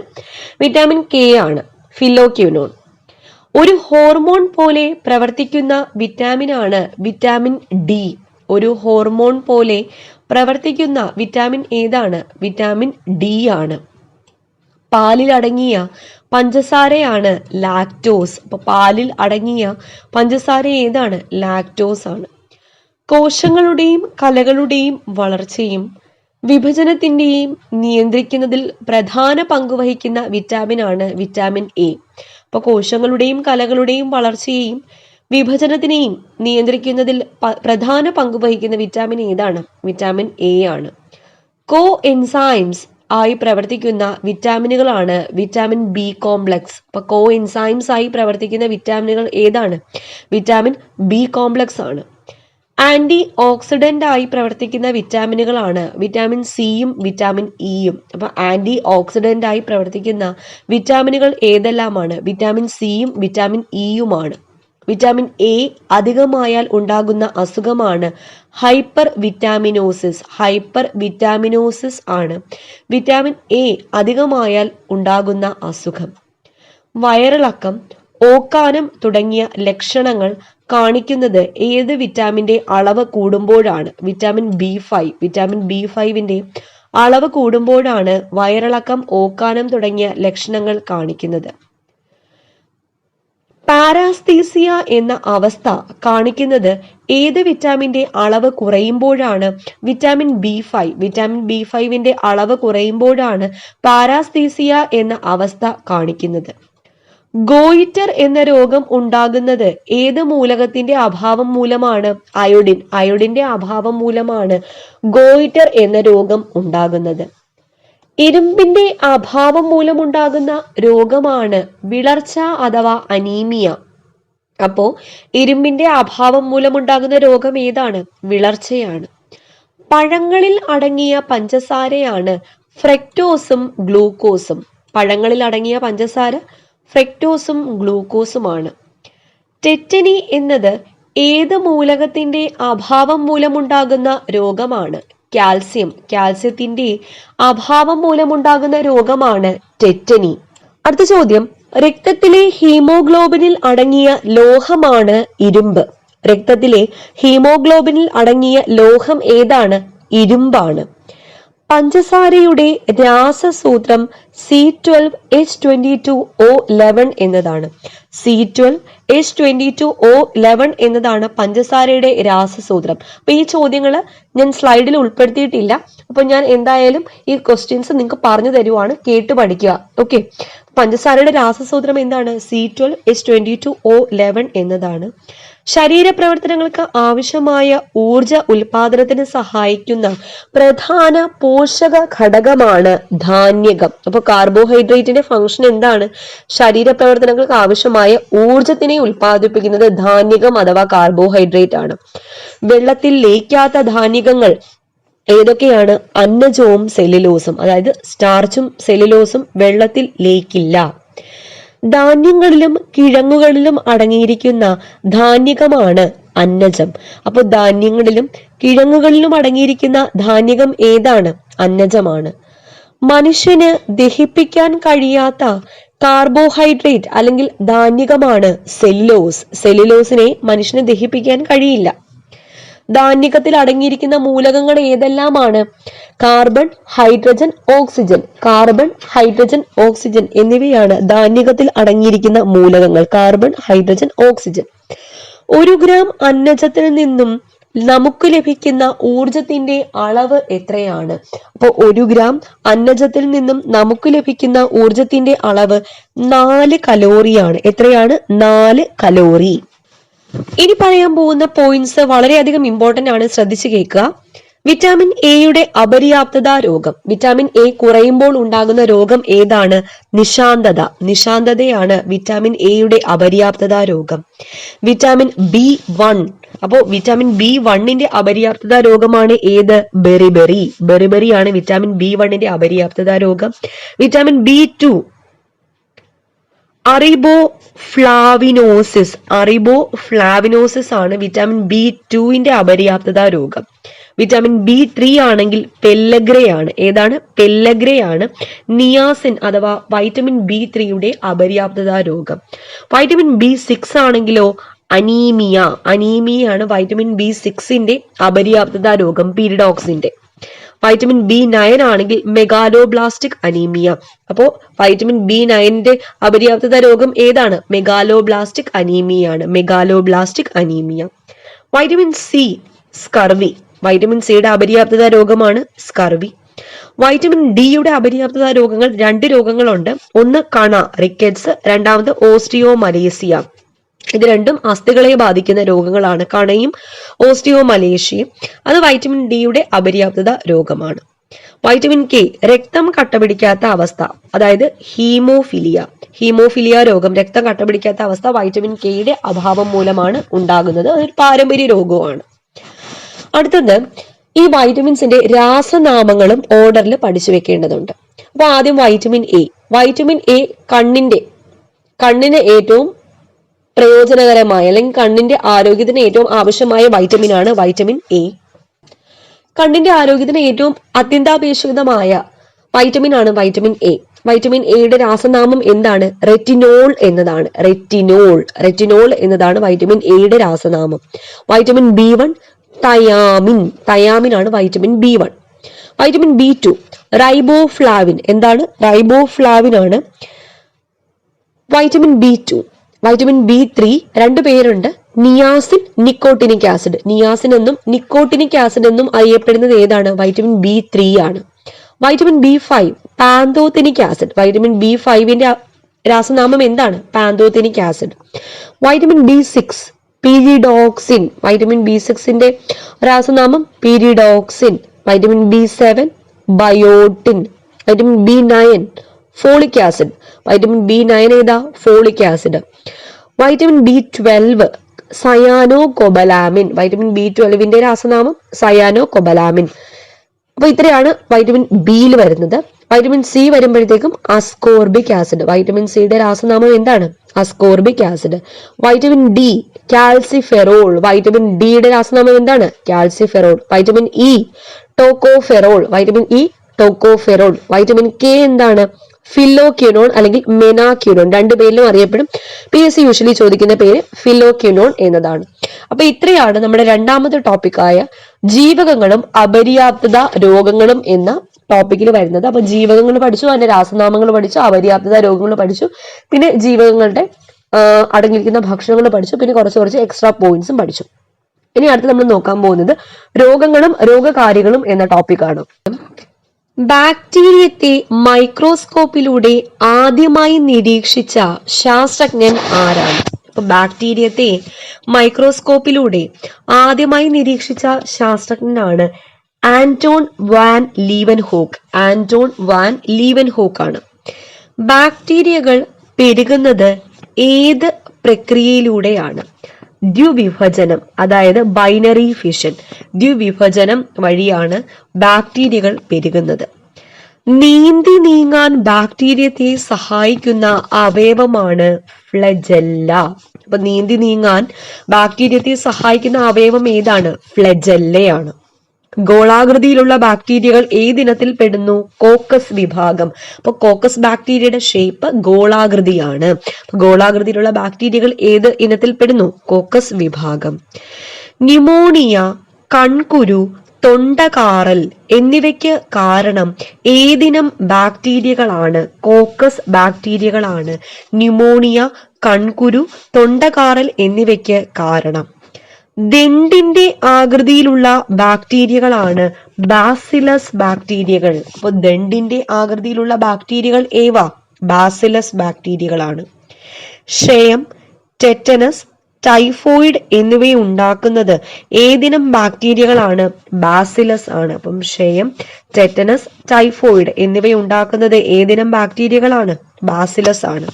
വിറ്റാമിൻ കെ ആണ്. ഫില്ലോക്യുനോൺ. ഒരു ഹോർമോൺ പോലെ പ്രവർത്തിക്കുന്ന വിറ്റാമിൻ ആണ് വിറ്റാമിൻ ഡി. ഒരു ഹോർമോൺ പോലെ പ്രവർത്തിക്കുന്ന വിറ്റാമിൻ ഏതാണ്? വിറ്റാമിൻ ഡി ആണ്. പാലിൽ അടങ്ങിയ പഞ്ചസാരയാണ് ലാക്ടോസ്. അപ്പൊ പാലിൽ അടങ്ങിയ പഞ്ചസാര ഏതാണ്? ലാക്ടോസ് ആണ്. കോശങ്ങളുടെയും കലകളുടെയും വളർച്ചയും വിഭജനത്തിന്റെയും നിയന്ത്രിക്കുന്നതിൽ പ്രധാന പങ്കുവഹിക്കുന്ന വിറ്റാമിൻ ആണ് വിറ്റാമിൻ എ. അപ്പൊ കോശങ്ങളുടെയും കലകളുടെയും വളർച്ചയെയും വിഭജനത്തിനെയും നിയന്ത്രിക്കുന്നതിൽ പ്രധാന പങ്കുവഹിക്കുന്ന വിറ്റാമിൻ ഏതാണ്? വിറ്റാമിൻ എ ആണ്. കോ എൻസൈംസ് ആയി പ്രവർത്തിക്കുന്ന വിറ്റാമിനുകളാണ് വിറ്റാമിൻ ബി കോംപ്ലക്സ്. അപ്പൊ കോ എൻസൈംസ് ആയി പ്രവർത്തിക്കുന്ന വിറ്റാമിനുകൾ ഏതാണ്? വിറ്റാമിൻ ബി കോംപ്ലക്സ് ആണ്. ആന്റി ഓക്സിഡന്റ് ആയി പ്രവർത്തിക്കുന്ന വിറ്റാമിനുകളാണ് വിറ്റാമിൻ സിയും വിറ്റാമിൻ ഇയും. അപ്പൊ ആന്റി ഓക്സിഡന്റ് ആയി പ്രവർത്തിക്കുന്ന വിറ്റാമിനുകൾ ഏതെല്ലാമാണ്? വിറ്റാമിൻ സിയും വിറ്റാമിൻ ഇയുമാണ്. വിറ്റാമിൻ എ അധികമായാൽ ഉണ്ടാകുന്ന അസുഖമാണ് ഹൈപ്പർ വിറ്റാമിനോസിസ്. ഹൈപ്പർ വിറ്റാമിനോസിസ് ആണ് വിറ്റാമിൻ എ അധികമായാൽ ഉണ്ടാകുന്ന അസുഖം. വയറിളക്കം, ഓക്കാനം തുടങ്ങിയ ലക്ഷണങ്ങൾ കാണിക്കുന്നത് ഏത് വിറ്റാമിന്റെ അളവ് കൂടുമ്പോഴാണ്? Vitamin B5. വിറ്റാമിൻ B5ന്റെ അളവ് കൂടുമ്പോഴാണ് വയറിളക്കം, ഓക്കാനം തുടങ്ങിയ ലക്ഷണങ്ങൾ കാണിക്കുന്നത്. പാരാസ്തീസിയ എന്ന അവസ്ഥ കാണിക്കുന്നത് ഏത് വിറ്റാമിന്റെ അളവ് കുറയുമ്പോഴാണ്? Vitamin B5. വിറ്റാമിൻ B5ന്റെ അളവ് കുറയുമ്പോഴാണ് പാരാസ്തീസിയ എന്ന അവസ്ഥ കാണിക്കുന്നത്. ഗോയിറ്റർ എന്ന രോഗം ഉണ്ടാകുന്നത് ഏത് മൂലകത്തിന്റെ അഭാവം മൂലമാണ്? അയോഡിൻ. അയോഡിന്റെ അഭാവം മൂലമാണ് ഗോയിറ്റർ എന്ന രോഗം ഉണ്ടാകുന്നത്. ഇരുമ്പിന്റെ അഭാവം മൂലമുണ്ടാകുന്ന രോഗമാണ് വിളർച്ച അഥവാ അനീമിയ. അപ്പോ ഇരുമ്പിന്റെ അഭാവം മൂലമുണ്ടാകുന്ന രോഗം ഏതാണ്? വിളർച്ചയാണ്. പഴങ്ങളിൽ അടങ്ങിയ പഞ്ചസാരയാണ് ഫ്രക്ടോസും ഗ്ലൂക്കോസും. പഴങ്ങളിൽ അടങ്ങിയ പഞ്ചസാര ഫ്രക്ടോസും ഗ്ലൂക്കോസുമാണ്. ടെറ്റനി എന്നത് ഏത് മൂലകത്തിന്റെ അഭാവം മൂലമുണ്ടാകുന്ന രോഗമാണ്? കാൽസ്യം. കാൽസ്യത്തിന്റെ അഭാവം മൂലമുണ്ടാകുന്ന രോഗമാണ് ടെറ്റനി. അടുത്ത ചോദ്യം, രക്തത്തിലെ ഹീമോഗ്ലോബിനിൽ അടങ്ങിയ ലോഹമാണ് ഇരുമ്പ്. രക്തത്തിലെ ഹീമോഗ്ലോബിനിൽ അടങ്ങിയ ലോഹം ഏതാണ്? ഇരുമ്പാണ്. പഞ്ചസാരയുടെ രാസസൂത്രം C12H22O11 എന്നതാണ്. C12H22O11 എന്നതാണ് പഞ്ചസാരയുടെ രാസസൂത്രം. അപ്പൊ ഈ ചോദ്യങ്ങൾ ഞാൻ സ്ലൈഡിൽ ഉൾപ്പെടുത്തിയിട്ടില്ല. അപ്പൊ ഞാൻ എന്തായാലും ഈ ക്വസ്റ്റ്യൻസ് നിങ്ങൾക്ക് പറഞ്ഞു തരുവാണ്, കേട്ട് പഠിക്കുക. ഓക്കെ, പഞ്ചസാരയുടെ രാസസൂത്രം എന്താണ്? C12H22O11 എന്നതാണ്. ശരീരപ്രവർത്തനങ്ങൾക്ക് ആവശ്യമായ ഊർജ ഉൽപാദനത്തിന് സഹായിക്കുന്ന പ്രധാന പോഷക ഘടകമാണ് ധാന്യകം. അപ്പൊ കാർബോഹൈഡ്രേറ്റിന്റെ ഫംഗ്ഷൻ എന്താണ്? ശരീരപ്രവർത്തനങ്ങൾക്ക് ആവശ്യമായ ഊർജത്തിനെ ഉൽപ്പാദിപ്പിക്കുന്നത് ധാന്യകം അഥവാ കാർബോഹൈഡ്രേറ്റ് ആണ്. വെള്ളത്തിൽ ലയിക്കാത്ത ധാന്യകങ്ങൾ ഏതൊക്കെയാണ്? അന്നജവും സെല്ലുലോസും. അതായത് സ്റ്റാർച്ചും സെല്ലുലോസും വെള്ളത്തിൽ ലയിക്കില്ല. ധാന്യങ്ങളിലും കിഴങ്ങുകളിലും അടങ്ങിയിരിക്കുന്ന ധാന്യകമാണ് അന്നജം. അപ്പൊ ധാന്യങ്ങളിലും കിഴങ്ങുകളിലും അടങ്ങിയിരിക്കുന്ന ധാന്യകം ഏതാണ്? അന്നജമാണ്. മനുഷ്യന് ദഹിപ്പിക്കാൻ കഴിയാത്ത കാർബോഹൈഡ്രേറ്റ് അല്ലെങ്കിൽ ധാന്യകമാണ് സെല്ലുലോസ്. സെല്ലുലോസിനെ മനുഷ്യന് ദഹിപ്പിക്കാൻ കഴിയില്ല. ധാന്യകത്തിൽ അടങ്ങിയിരിക്കുന്ന മൂലകങ്ങൾ ഏതെല്ലാമാണ്? Carbon, hydrogen, oxygen. Carbon, hydrogen, oxygen എന്നിവയാണ് ധാന്യകത്തിൽ അടങ്ങിയിരിക്കുന്ന മൂലകങ്ങൾ. Carbon, hydrogen, oxygen. 1 ഗ്രാം അന്നജത്തിൽ നിന്നും നമുക്ക് ലഭിക്കുന്ന ഊർജത്തിന്റെ അളവ് എത്രയാണ്? അപ്പോൾ 1 ഗ്രാം അന്നജത്തിൽ നിന്നും നമുക്ക് ലഭിക്കുന്ന ഊർജത്തിന്റെ അളവ് 4 കലോറിയാണ്. എത്രയാണ്? 4 കലോറി. ഇനി പറയാൻ പോകുന്ന പോയിന്റ്സ് വളരെയധികം ഇമ്പോർട്ടന്റ് ആണ്, ശ്രദ്ധിച്ചു കേൾക്കുക. വിറ്റാമിൻ എയുടെ അപര്യാപ്തത രോഗം. വിറ്റാമിൻ എ കുറയുമ്പോൾ ഉണ്ടാകുന്ന രോഗം ഏതാണ്? നിശാന്തത. നിശാന്തതയാണ് വിറ്റാമിൻ എയുടെ അപര്യാപ്തത രോഗം. Vitamin B1. അപ്പോ വിറ്റാമിൻ B1ന്റെ അപര്യാപ്തത രോഗമാണ് ഏത്? ബെറിബെറി. ബെറിബെറിയാണ് വിറ്റാമിൻ B1ന്റെ അപര്യാപ്തത രോഗം. Vitamin B2 അറിബോഫ്ലാവിനോസിസ്. അറിബോഫ്ലാവിനോസിസ് ആണ് വിറ്റാമിൻ B2ന്റെ അപര്യാപ്തത രോഗം. വിറ്റാമിൻ B3 ആണെങ്കിൽ പെല്ലഗ്രയാണ്. ഏതാണ്? പെല്ലഗ്രയാണ്. നിയാസിൻ അഥവാ വൈറ്റമിൻ B3യുടെ അപര്യാപ്തത രോഗം. വൈറ്റമിൻ B6 ആണെങ്കിലോ അനീമിയ. അനീമിയാണ് വൈറ്റമിൻ B6ന്റെ അപര്യാപ്തത രോഗം, പീരിഡോക്സിന്റെ. വൈറ്റമിൻ B9 ആണെങ്കിൽ മെഗാലോബ്ലാസ്റ്റിക് അനീമിയ. അപ്പോ വൈറ്റമിൻ B9ന്റെ അപര്യാപ്തത രോഗം ഏതാണ്? മെഗാലോബ്ലാസ്റ്റിക് അനീമിയാണ്. Megaloblastic anaemia. Vitamin C scurvy. Vitamin സിയുടെ അപര്യാപ്തത രോഗമാണ് സ്കർവി. വൈറ്റമിൻ ഡിയുടെ അപര്യാപ്തത രോഗങ്ങൾ 2 രോഗങ്ങളുണ്ട്. ഒന്ന് കണ റിക്കറ്റ്സ്, രണ്ടാമത് ഓസ്റ്റിയോമലേസിയ. ഇത് രണ്ടും അസ്ഥികളെ ബാധിക്കുന്ന രോഗങ്ങളാണ്, കണയും ഓസ്റ്റിയോമലേഷ്യയും. അത് വൈറ്റമിൻ ഡിയുടെ അപര്യാപ്തത രോഗമാണ്. വൈറ്റമിൻ കെ രക്തം കട്ടപിടിക്കാത്ത അവസ്ഥ, അതായത് ഹീമോഫിലിയ. ഹീമോഫിലിയ രോഗം, രക്തം കട്ടപിടിക്കാത്ത അവസ്ഥ വൈറ്റമിൻ കെയുടെ അഭാവം മൂലമാണ് ഉണ്ടാകുന്നത്. അതൊരു പാരമ്പര്യ രോഗമാണ്. അടുത്തത് ഈ വൈറ്റമിൻസിന്റെ രാസനാമങ്ങളും ഓർഡറിൽ പഠിച്ചു വെക്കേണ്ടതുണ്ട്. അപ്പൊ ആദ്യം വൈറ്റമിൻ എ. വൈറ്റമിൻ എ കണ്ണിന് ഏറ്റവും പ്രയോജനകരമായ അല്ലെങ്കിൽ കണ്ണിന്റെ ആരോഗ്യത്തിന് ഏറ്റവും ആവശ്യമായ വൈറ്റമിൻ ആണ് വൈറ്റമിൻ എ. കണ്ണിന്റെ ആരോഗ്യത്തിന് ഏറ്റവും അത്യന്താപേക്ഷിതമായ വൈറ്റമിൻ ആണ് വൈറ്റമിൻ എ. വൈറ്റമിൻ എയുടെ രാസനാമം എന്താണ്? റെറ്റിനോൾ എന്നതാണ്. റെറ്റിനോൾ എന്നതാണ് വൈറ്റമിൻ എയുടെ രാസനാമം. വൈറ്റമിൻ B1 തയാമിൻ ആണ് vitamin B1. Vitamin B2 riboflavin. എന്താണ്? റൈബോഫ്ലാവിൻ ആണ് വൈറ്റമിൻ B2. വൈറ്റമിൻ B3 രണ്ട് പേരുണ്ട്, നിയാസിൻ, നിക്കോട്ടിനിക് ആസിഡ്. നിയാസിൻ എന്നും നിക്കോട്ടിനിക് ആസിഡ് എന്നും അറിയപ്പെടുന്നത് ഏതാണ്? വൈറ്റമിൻ B3 ആണ്. Vitamin B5 pantothenic acid. Vitamin B5ന്റെ രാസനാമം എന്താണ്? Pantothenic acid. Vitamin B6 pyridoxine. Vitamin B6ന്റെ രാസനാമം pyridoxine. Vitamin B7 biotin. Vitamin B9 folic acid. Vitamin B9 ഏതാ? Folic acid. Vitamin B12 cyanocobalamin. Vitamin B12ന്റെ രാസനാമം സയാനോകൊബലാമിൻ. അപ്പൊ ഇത്രയാണ് വൈറ്റമിൻ ബിയിൽ വരുന്നത്. വൈറ്റമിൻ സി വരുമ്പോഴത്തേക്കും അസ്കോർബിക് ആസിഡ്. വൈറ്റമിൻ സിയുടെ രാസനാമം എന്താണ്? Ascorbic acid. Vitamin D calciferol. Vitamin ഡിയുടെ രാസനാമം എന്താണ്? Calciferol. Vitamin E tocopherol. Vitamin E tocopherol. Vitamin K എന്താണ്? ഫില്ലോക്യുനോൺ അല്ലെങ്കിൽ മെനാക്യുനോൺ. രണ്ടുപേരിലും അറിയപ്പെടും. PSC യൂഷ്വലി ചോദിക്കുന്ന പേര് ഫില്ലോക്യുനോൺ എന്നതാണ്. അപ്പൊ ഇത്രയാണ് നമ്മുടെ രണ്ടാമത്തെ ടോപ്പിക്കായ ജീവകങ്ങളും അപര്യാപ്തത രോഗങ്ങളും എന്ന ടോപ്പിക്കിൽ വരുന്നത്. അപ്പൊ ജീവകങ്ങൾ പഠിച്ചു, അതിന്റെ രാസനാമങ്ങൾ പഠിച്ചു, അപര്യാപ്തത രോഗങ്ങൾ പഠിച്ചു, പിന്നെ ജീവകങ്ങളുടെ അടങ്ങിയിരിക്കുന്ന ഭക്ഷണങ്ങൾ പഠിച്ചു, പിന്നെ കുറച്ച് എക്സ്ട്രാ പോയിന്റ്സും പഠിച്ചു. ഇനി അടുത്ത് നമ്മൾ നോക്കാൻ പോകുന്നത് രോഗങ്ങളും രോഗകാരികളും എന്ന ടോപ്പിക്കാണ്. ബാക്ടീരിയത്തെ മൈക്രോസ്കോപ്പിലൂടെ ആദ്യമായി നിരീക്ഷിച്ച ശാസ്ത്രജ്ഞൻ ആരാണ്? അപ്പൊ ബാക്ടീരിയത്തെ മൈക്രോസ്കോപ്പിലൂടെ ആദ്യമായി നിരീക്ഷിച്ച ശാസ്ത്രജ്ഞനാണ് ആന്റോൺ വാൻ ലീവൻഹോക്ക്. ആന്റോൺ വാൻ ലീവൻഹോക്ക് ആണ്. ബാക്ടീരിയകൾ പെരുകുന്നത് ഏത് പ്രക്രിയയിലൂടെയാണ്? ദ്വിവിഭജനം, അതായത് ബൈനറി ഫിഷൻ. ദ്വിവിഭജനം വഴിയാണ് ബാക്ടീരിയകൾ പെരുകുന്നത്. നീന്തി നീങ്ങാൻ ബാക്ടീരിയത്തെ സഹായിക്കുന്ന അവയവമാണ് ഫ്ലെജെല്ല. അപ്പൊ നീന്തി നീങ്ങാൻ ബാക്ടീരിയത്തെ സഹായിക്കുന്ന അവയവം ഏതാണ്? ഫ്ലെജെല്ലയാണ്. ഗോളാകൃതിയിലുള്ള ബാക്ടീരിയകൾ ഏതിനത്തിൽ പെടുന്നു? കോക്കസ് വിഭാഗം. അപ്പൊ കോക്കസ് ബാക്ടീരിയയുടെ ഷേപ്പ് ഗോളാകൃതിയാണ്. ഗോളാകൃതിയിലുള്ള ബാക്ടീരിയകൾ ഏത് ഇനത്തിൽ പെടുന്നു? കോക്കസ് വിഭാഗം. ന്യൂമോണിയ, കൺകുരു, തൊണ്ടകാറൽ എന്നിവയ്ക്ക് കാരണം ഏതിനം ബാക്ടീരിയകളാണ്? കോക്കസ് ബാക്ടീരിയകളാണ് ന്യൂമോണിയ, കൺകുരു, തൊണ്ടകാറൽ എന്നിവയ്ക്ക് കാരണം. ദണ്ടിന്റെ ആകൃതിയിലുള്ള ബാക്ടീരിയകളാണ് ബാസിലസ് ബാക്ടീരിയകൾ. അപ്പൊ ദണ്ടിന്റെ ആകൃതിയിലുള്ള ബാക്ടീരിയകൾ ഏവ? ബാസിലസ് ബാക്ടീരിയകളാണ്. ക്ഷയം, ടെറ്റനസ്, ടൈഫോയിഡ് എന്നിവയെ ഉണ്ടാക്കുന്നത് ഏതിനം ബാക്ടീരിയകളാണ്? ബാസിലസ് ആണ്. അപ്പം ക്ഷയം, ടെറ്റനസ്, ടൈഫോയിഡ് എന്നിവയെ ഉണ്ടാക്കുന്നത് ഏതിനം ബാക്ടീരിയകളാണ്? ബാസിലസ് ആണ്.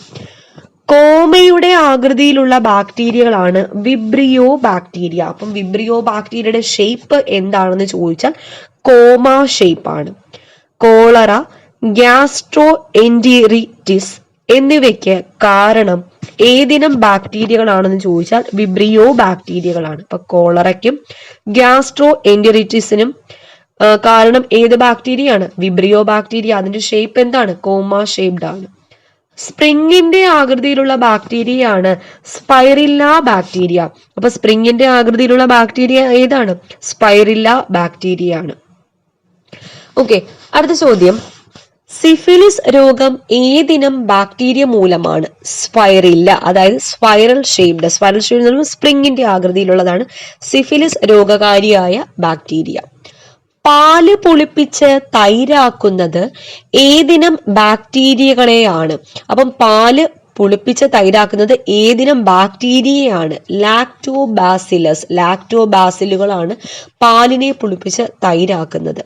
കോമയുടെ ആകൃതിയിലുള്ള ബാക്ടീരിയകളാണ് വിബ്രിയോ ബാക്ടീരിയ. അപ്പം വിബ്രിയോ ബാക്ടീരിയയുടെ ഷേപ്പ് എന്താണെന്ന് ചോദിച്ചാൽ കോമ ഷേപ്പ് ആണ്. കോളറ, ഗ്യാസ്ട്രോ എൻറ്റെറിറ്റിസ് എന്നിവയ്ക്ക് കാരണം ഏതിനം ബാക്ടീരിയകളാണെന്ന് ചോദിച്ചാൽ വിബ്രിയോ ബാക്ടീരിയകളാണ്. അപ്പൊ കോളറയ്ക്കും ഗ്യാസ്ട്രോ എൻറ്റെറിറ്റിസിനും കാരണം ഏത് ബാക്ടീരിയയാണ്? Vibrio bacteria. അതിന്റെ ഷേപ്പ് എന്താണ്? കോമ ഷേപ്ഡ് ആണ്. സ്പ്രിങ്ങിന്റെ ആകൃതിയിലുള്ള ബാക്ടീരിയയാണ് സ്പൈറില്ല ബാക്ടീരിയ. അപ്പൊ സ്പ്രിങ്ങിന്റെ ആകൃതിയിലുള്ള ബാക്ടീരിയ ഏതാണ്? സ്പൈറില്ല ബാക്ടീരിയ ആണ്. ഓക്കെ, അടുത്ത ചോദ്യം. സിഫിലിസ് രോഗം ഏതിനം ബാക്ടീരിയ മൂലമാണ്? സ്പൈറില്ല, അതായത് സ്പൈറൽ ഷേപ്ഡ്. സ്പൈറൽ ഷേപ്ഡ് സ്പ്രിങ്ങിന്റെ ആകൃതിയിലുള്ളതാണ് സിഫിലിസ് രോഗകാരിയായ ബാക്ടീരിയ. പാല് പുളിപ്പിച്ച് തൈരാക്കുന്നത് ഏതിനം ബാക്ടീരിയകളെയാണ്? അപ്പം പാല് പുളിപ്പിച്ച് തൈരാക്കുന്നത് ഏതിനം ബാക്ടീരിയയാണ്? ലാക്ടോബാസിലസ്. ലാക്ടോബാസിലുകളാണ് പാലിനെ പുളിപ്പിച്ച് തൈരാക്കുന്നത്.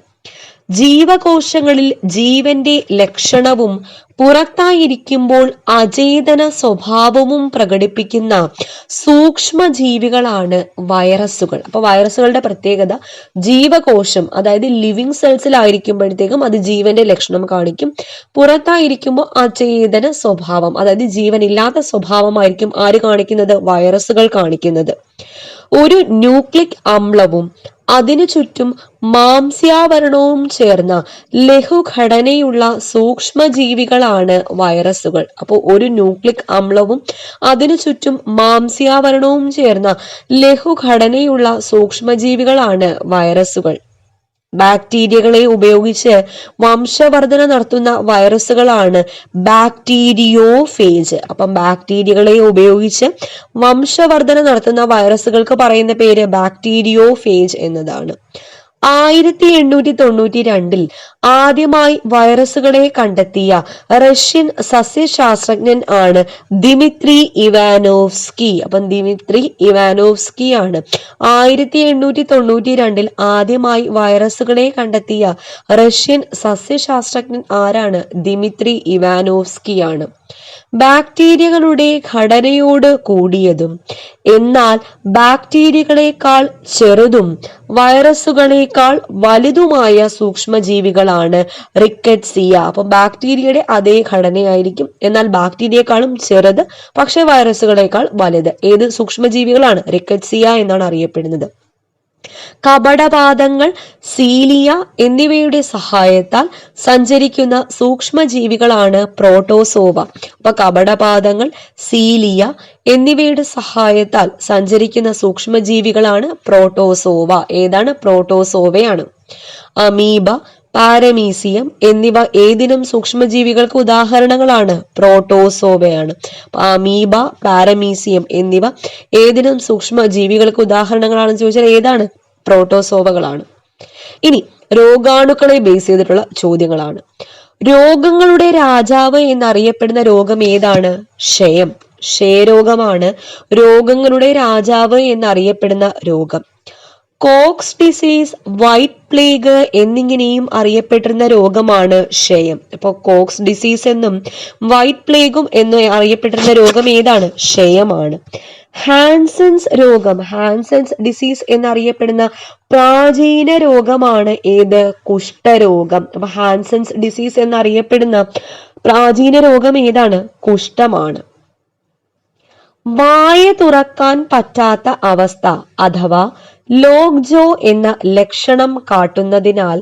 ജീവകോശങ്ങളിൽ ജീവന്റെ ലക്ഷണവും പുറത്തായിരിക്കുമ്പോൾ അചേതന സ്വഭാവവും പ്രകടിപ്പിക്കുന്ന സൂക്ഷ്മജീവികളാണ് വൈറസുകൾ. അപ്പൊ വൈറസുകളുടെ പ്രത്യേകത ജീവകോശം, അതായത് ലിവിങ് സെൽസിലായിരിക്കുമ്പോഴത്തേക്കും അത് ജീവന്റെ ലക്ഷണം കാണിക്കും. പുറത്തായിരിക്കുമ്പോൾ അചേതന സ്വഭാവം, അതായത് ജീവനില്ലാത്ത സ്വഭാവമായിരിക്കും ആര് കാണിക്കുന്നത്? വൈറസുകൾ കാണിക്കുന്നത്. ഒരു ന്യൂക്ലിക് അമ്ലവും അതിനു ചുറ്റും മാംസ്യാവരണവും ചേർന്ന ലഘുഘടനയുള്ള സൂക്ഷ്മജീവികളാണ് വൈറസുകൾ. അപ്പോൾ ഒരു ന്യൂക്ലിക് അമ്ലവും അതിനു ചുറ്റും മാംസ്യാവരണവും ചേർന്ന ലഘുഘടനയുള്ള സൂക്ഷ്മജീവികളാണ് വൈറസുകൾ. ബാക്ടീരിയകളെ ഉപയോഗിച്ച് വംശവർധന നടത്തുന്ന വൈറസുകളാണ് ബാക്ടീരിയോഫേജ്. അപ്പം ബാക്ടീരിയകളെ ഉപയോഗിച്ച് വംശവർധന നടത്തുന്ന വൈറസുകൾക്ക് പറയുന്ന പേര് ബാക്ടീരിയോഫേജ് എന്നതാണ്. 1892 ആദ്യമായി വൈറസുകളെ കണ്ടെത്തിയ റഷ്യൻ സസ്യശാസ്ത്രജ്ഞൻ ആണ് ദിമിത്രി ഇവാനോവ്സ്കി. അപ്പം ദിമിത്രി ഇവാനോവ്സ്കി ആണ് 1892 ആദ്യമായി വൈറസുകളെ കണ്ടെത്തിയ റഷ്യൻ സസ്യശാസ്ത്രജ്ഞൻ ആരാണ്? ദിമിത്രി ഇവാനോവ്സ്കി ആണ്. ബാക്ടീരിയകളുടെ ഘടനയോട് കൂടിയതും എന്നാൽ ബാക്ടീരിയകളെക്കാൾ ചെറുതും വൈറസുകളെക്കാൾ വലുതുമായ സൂക്ഷ്മജീവികളാണ് റിക്കറ്റ്സിയ. അപ്പൊ ബാക്ടീരിയയുടെ അതേ ഘടനയായിരിക്കും, എന്നാൽ ബാക്ടീരിയയെക്കാളും ചെറുത്, പക്ഷെ വൈറസുകളെക്കാൾ വലുത്. ഏത് സൂക്ഷ്മജീവികളാണ്? റിക്കറ്റ്സിയ എന്നാണ് അറിയപ്പെടുന്നത്. കപടപാദങ്ങൾ, സീലിയ എന്നിവയുടെ സഹായത്താൽ സഞ്ചരിക്കുന്ന സൂക്ഷ്മജീവികളാണ് പ്രോട്ടോസോവ. അപ്പൊ കപടപാദങ്ങൾ, സീലിയ എന്നിവയുടെ സഹായത്താൽ സഞ്ചരിക്കുന്ന സൂക്ഷ്മജീവികളാണ് പ്രോട്ടോസോവ. ഏതാണ്? പ്രോട്ടോസോവയാണ്. അമീബ, പാരമീസിയം എന്നിവ ഏതിനും സൂക്ഷ്മജീവികൾക്ക് ഉദാഹരണങ്ങളാണ്? പ്രോട്ടോസോവയാണ്. അമീബ, പാരമീസിയം എന്നിവ ഏതിനും സൂക്ഷ്മജീവികൾക്ക് ഉദാഹരണങ്ങളാണെന്ന് ചോദിച്ചാൽ ഏതാണ്? പ്രോട്ടോസോവകളാണ്. ഇനി രോഗാണുക്കളെ ബേസ് ചെയ്തിട്ടുള്ള ചോദ്യങ്ങളാണ്. രോഗങ്ങളുടെ രാജാവ് എന്നറിയപ്പെടുന്ന രോഗം ഏതാണ്? ക്ഷയം. ക്ഷയരോഗമാണ് രോഗങ്ങളുടെ രാജാവ് എന്നറിയപ്പെടുന്ന രോഗം. കോക്സ് ഡിസീസ്, വൈറ്റ് പ്ലേഗ് എന്നിങ്ങനെയും അറിയപ്പെട്ടിരുന്ന രോഗമാണ് ക്ഷയം. അപ്പൊ കോക്സ് ഡിസീസ് എന്നും വൈറ്റ് പ്ലേഗും എന്നും അറിയപ്പെട്ടിരുന്ന രോഗം ഏതാണ്? ക്ഷയമാണ്. ഹാൻസൻസ് രോഗം, ഹാൻസൻസ് ഡിസീസ് എന്നറിയപ്പെടുന്ന പ്രാചീന രോഗമാണ് ഏത്? കുഷ്ഠരോഗം. അപ്പൊ ഹാൻസൻസ് ഡിസീസ് എന്നറിയപ്പെടുന്ന പ്രാചീന രോഗം ഏതാണ്? കുഷ്ഠമാണ്. വായ തുറക്കാൻ പറ്റാത്ത അവസ്ഥ അഥവാ ലോക്ജോ എന്ന ലക്ഷണം കാട്ടുന്നതിനാൽ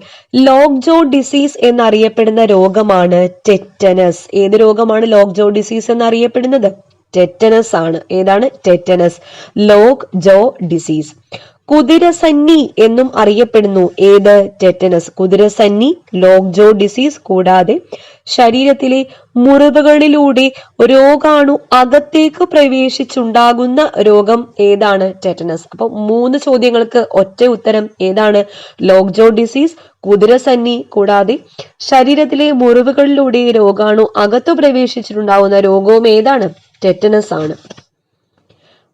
ലോക്ജോ ഡിസീസ് എന്നറിയപ്പെടുന്ന രോഗമാണ് ടെറ്റനസ്. ഏത് രോഗമാണ് ലോക്ജോ ഡിസീസ് എന്നറിയപ്പെടുന്നത്? ടെറ്റനസ് ആണ്. ഏതാണ്? ടെറ്റനസ്. ലോക്ജോ ഡിസീസ്. കുതിരസന്നി എന്നും അറിയപ്പെടുന്നു ഏത്? ടെറ്റനസ്. കുതിരസന്നി, ലോക്ജോ ഡിസീസ്. കൂടാതെ ശരീരത്തിലെ മുറിവുകളിലൂടെ രോഗാണു അകത്തേക്ക് പ്രവേശിച്ചുണ്ടാകുന്ന രോഗം ഏതാണ്? ടെറ്റനസ്. അപ്പൊ 3 ചോദ്യങ്ങൾക്ക് ഒറ്റ ഉത്തരം ഏതാണ്? ലോക്ജോ ഡിസീസ്, കുതിരസന്നി, കൂടാതെ ശരീരത്തിലെ മുറിവുകളിലൂടെ രോഗാണു അകത്തു പ്രവേശിച്ചിട്ടുണ്ടാകുന്ന രോഗവും ഏതാണ്? ടെറ്റനസ് ആണ്.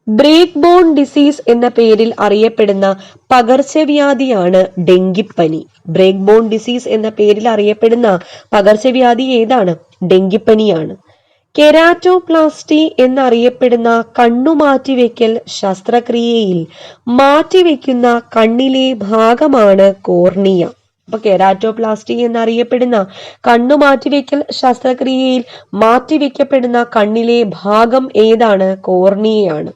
ബ്രേക്ക് ബോൺ ഡിസീസ് എന്ന പേരിൽ അറിയപ്പെടുന്ന പകർച്ചവ്യാധിയാണ് ഡെങ്കിപ്പനി. ബ്രേക്ക് ബോൺ ഡിസീസ് എന്ന പേരിൽ അറിയപ്പെടുന്ന പകർച്ചവ്യാധി ഏതാണ്? ഡെങ്കിപ്പനിയാണ്. കെരാറ്റോപ്ലാസ്റ്റി എന്നറിയപ്പെടുന്ന കണ്ണുമാറ്റിവെക്കൽ ശസ്ത്രക്രിയയിൽ മാറ്റിവെക്കുന്ന കണ്ണിലെ ഭാഗമാണ് കോർണിയ. അപ്പൊ കെരാറ്റോപ്ലാസ്റ്റി എന്നറിയപ്പെടുന്ന കണ്ണുമാറ്റിവെക്കൽ ശസ്ത്രക്രിയയിൽ മാറ്റിവെക്കപ്പെടുന്ന കണ്ണിലെ ഭാഗം ഏതാണ്? കോർണിയയാണ്.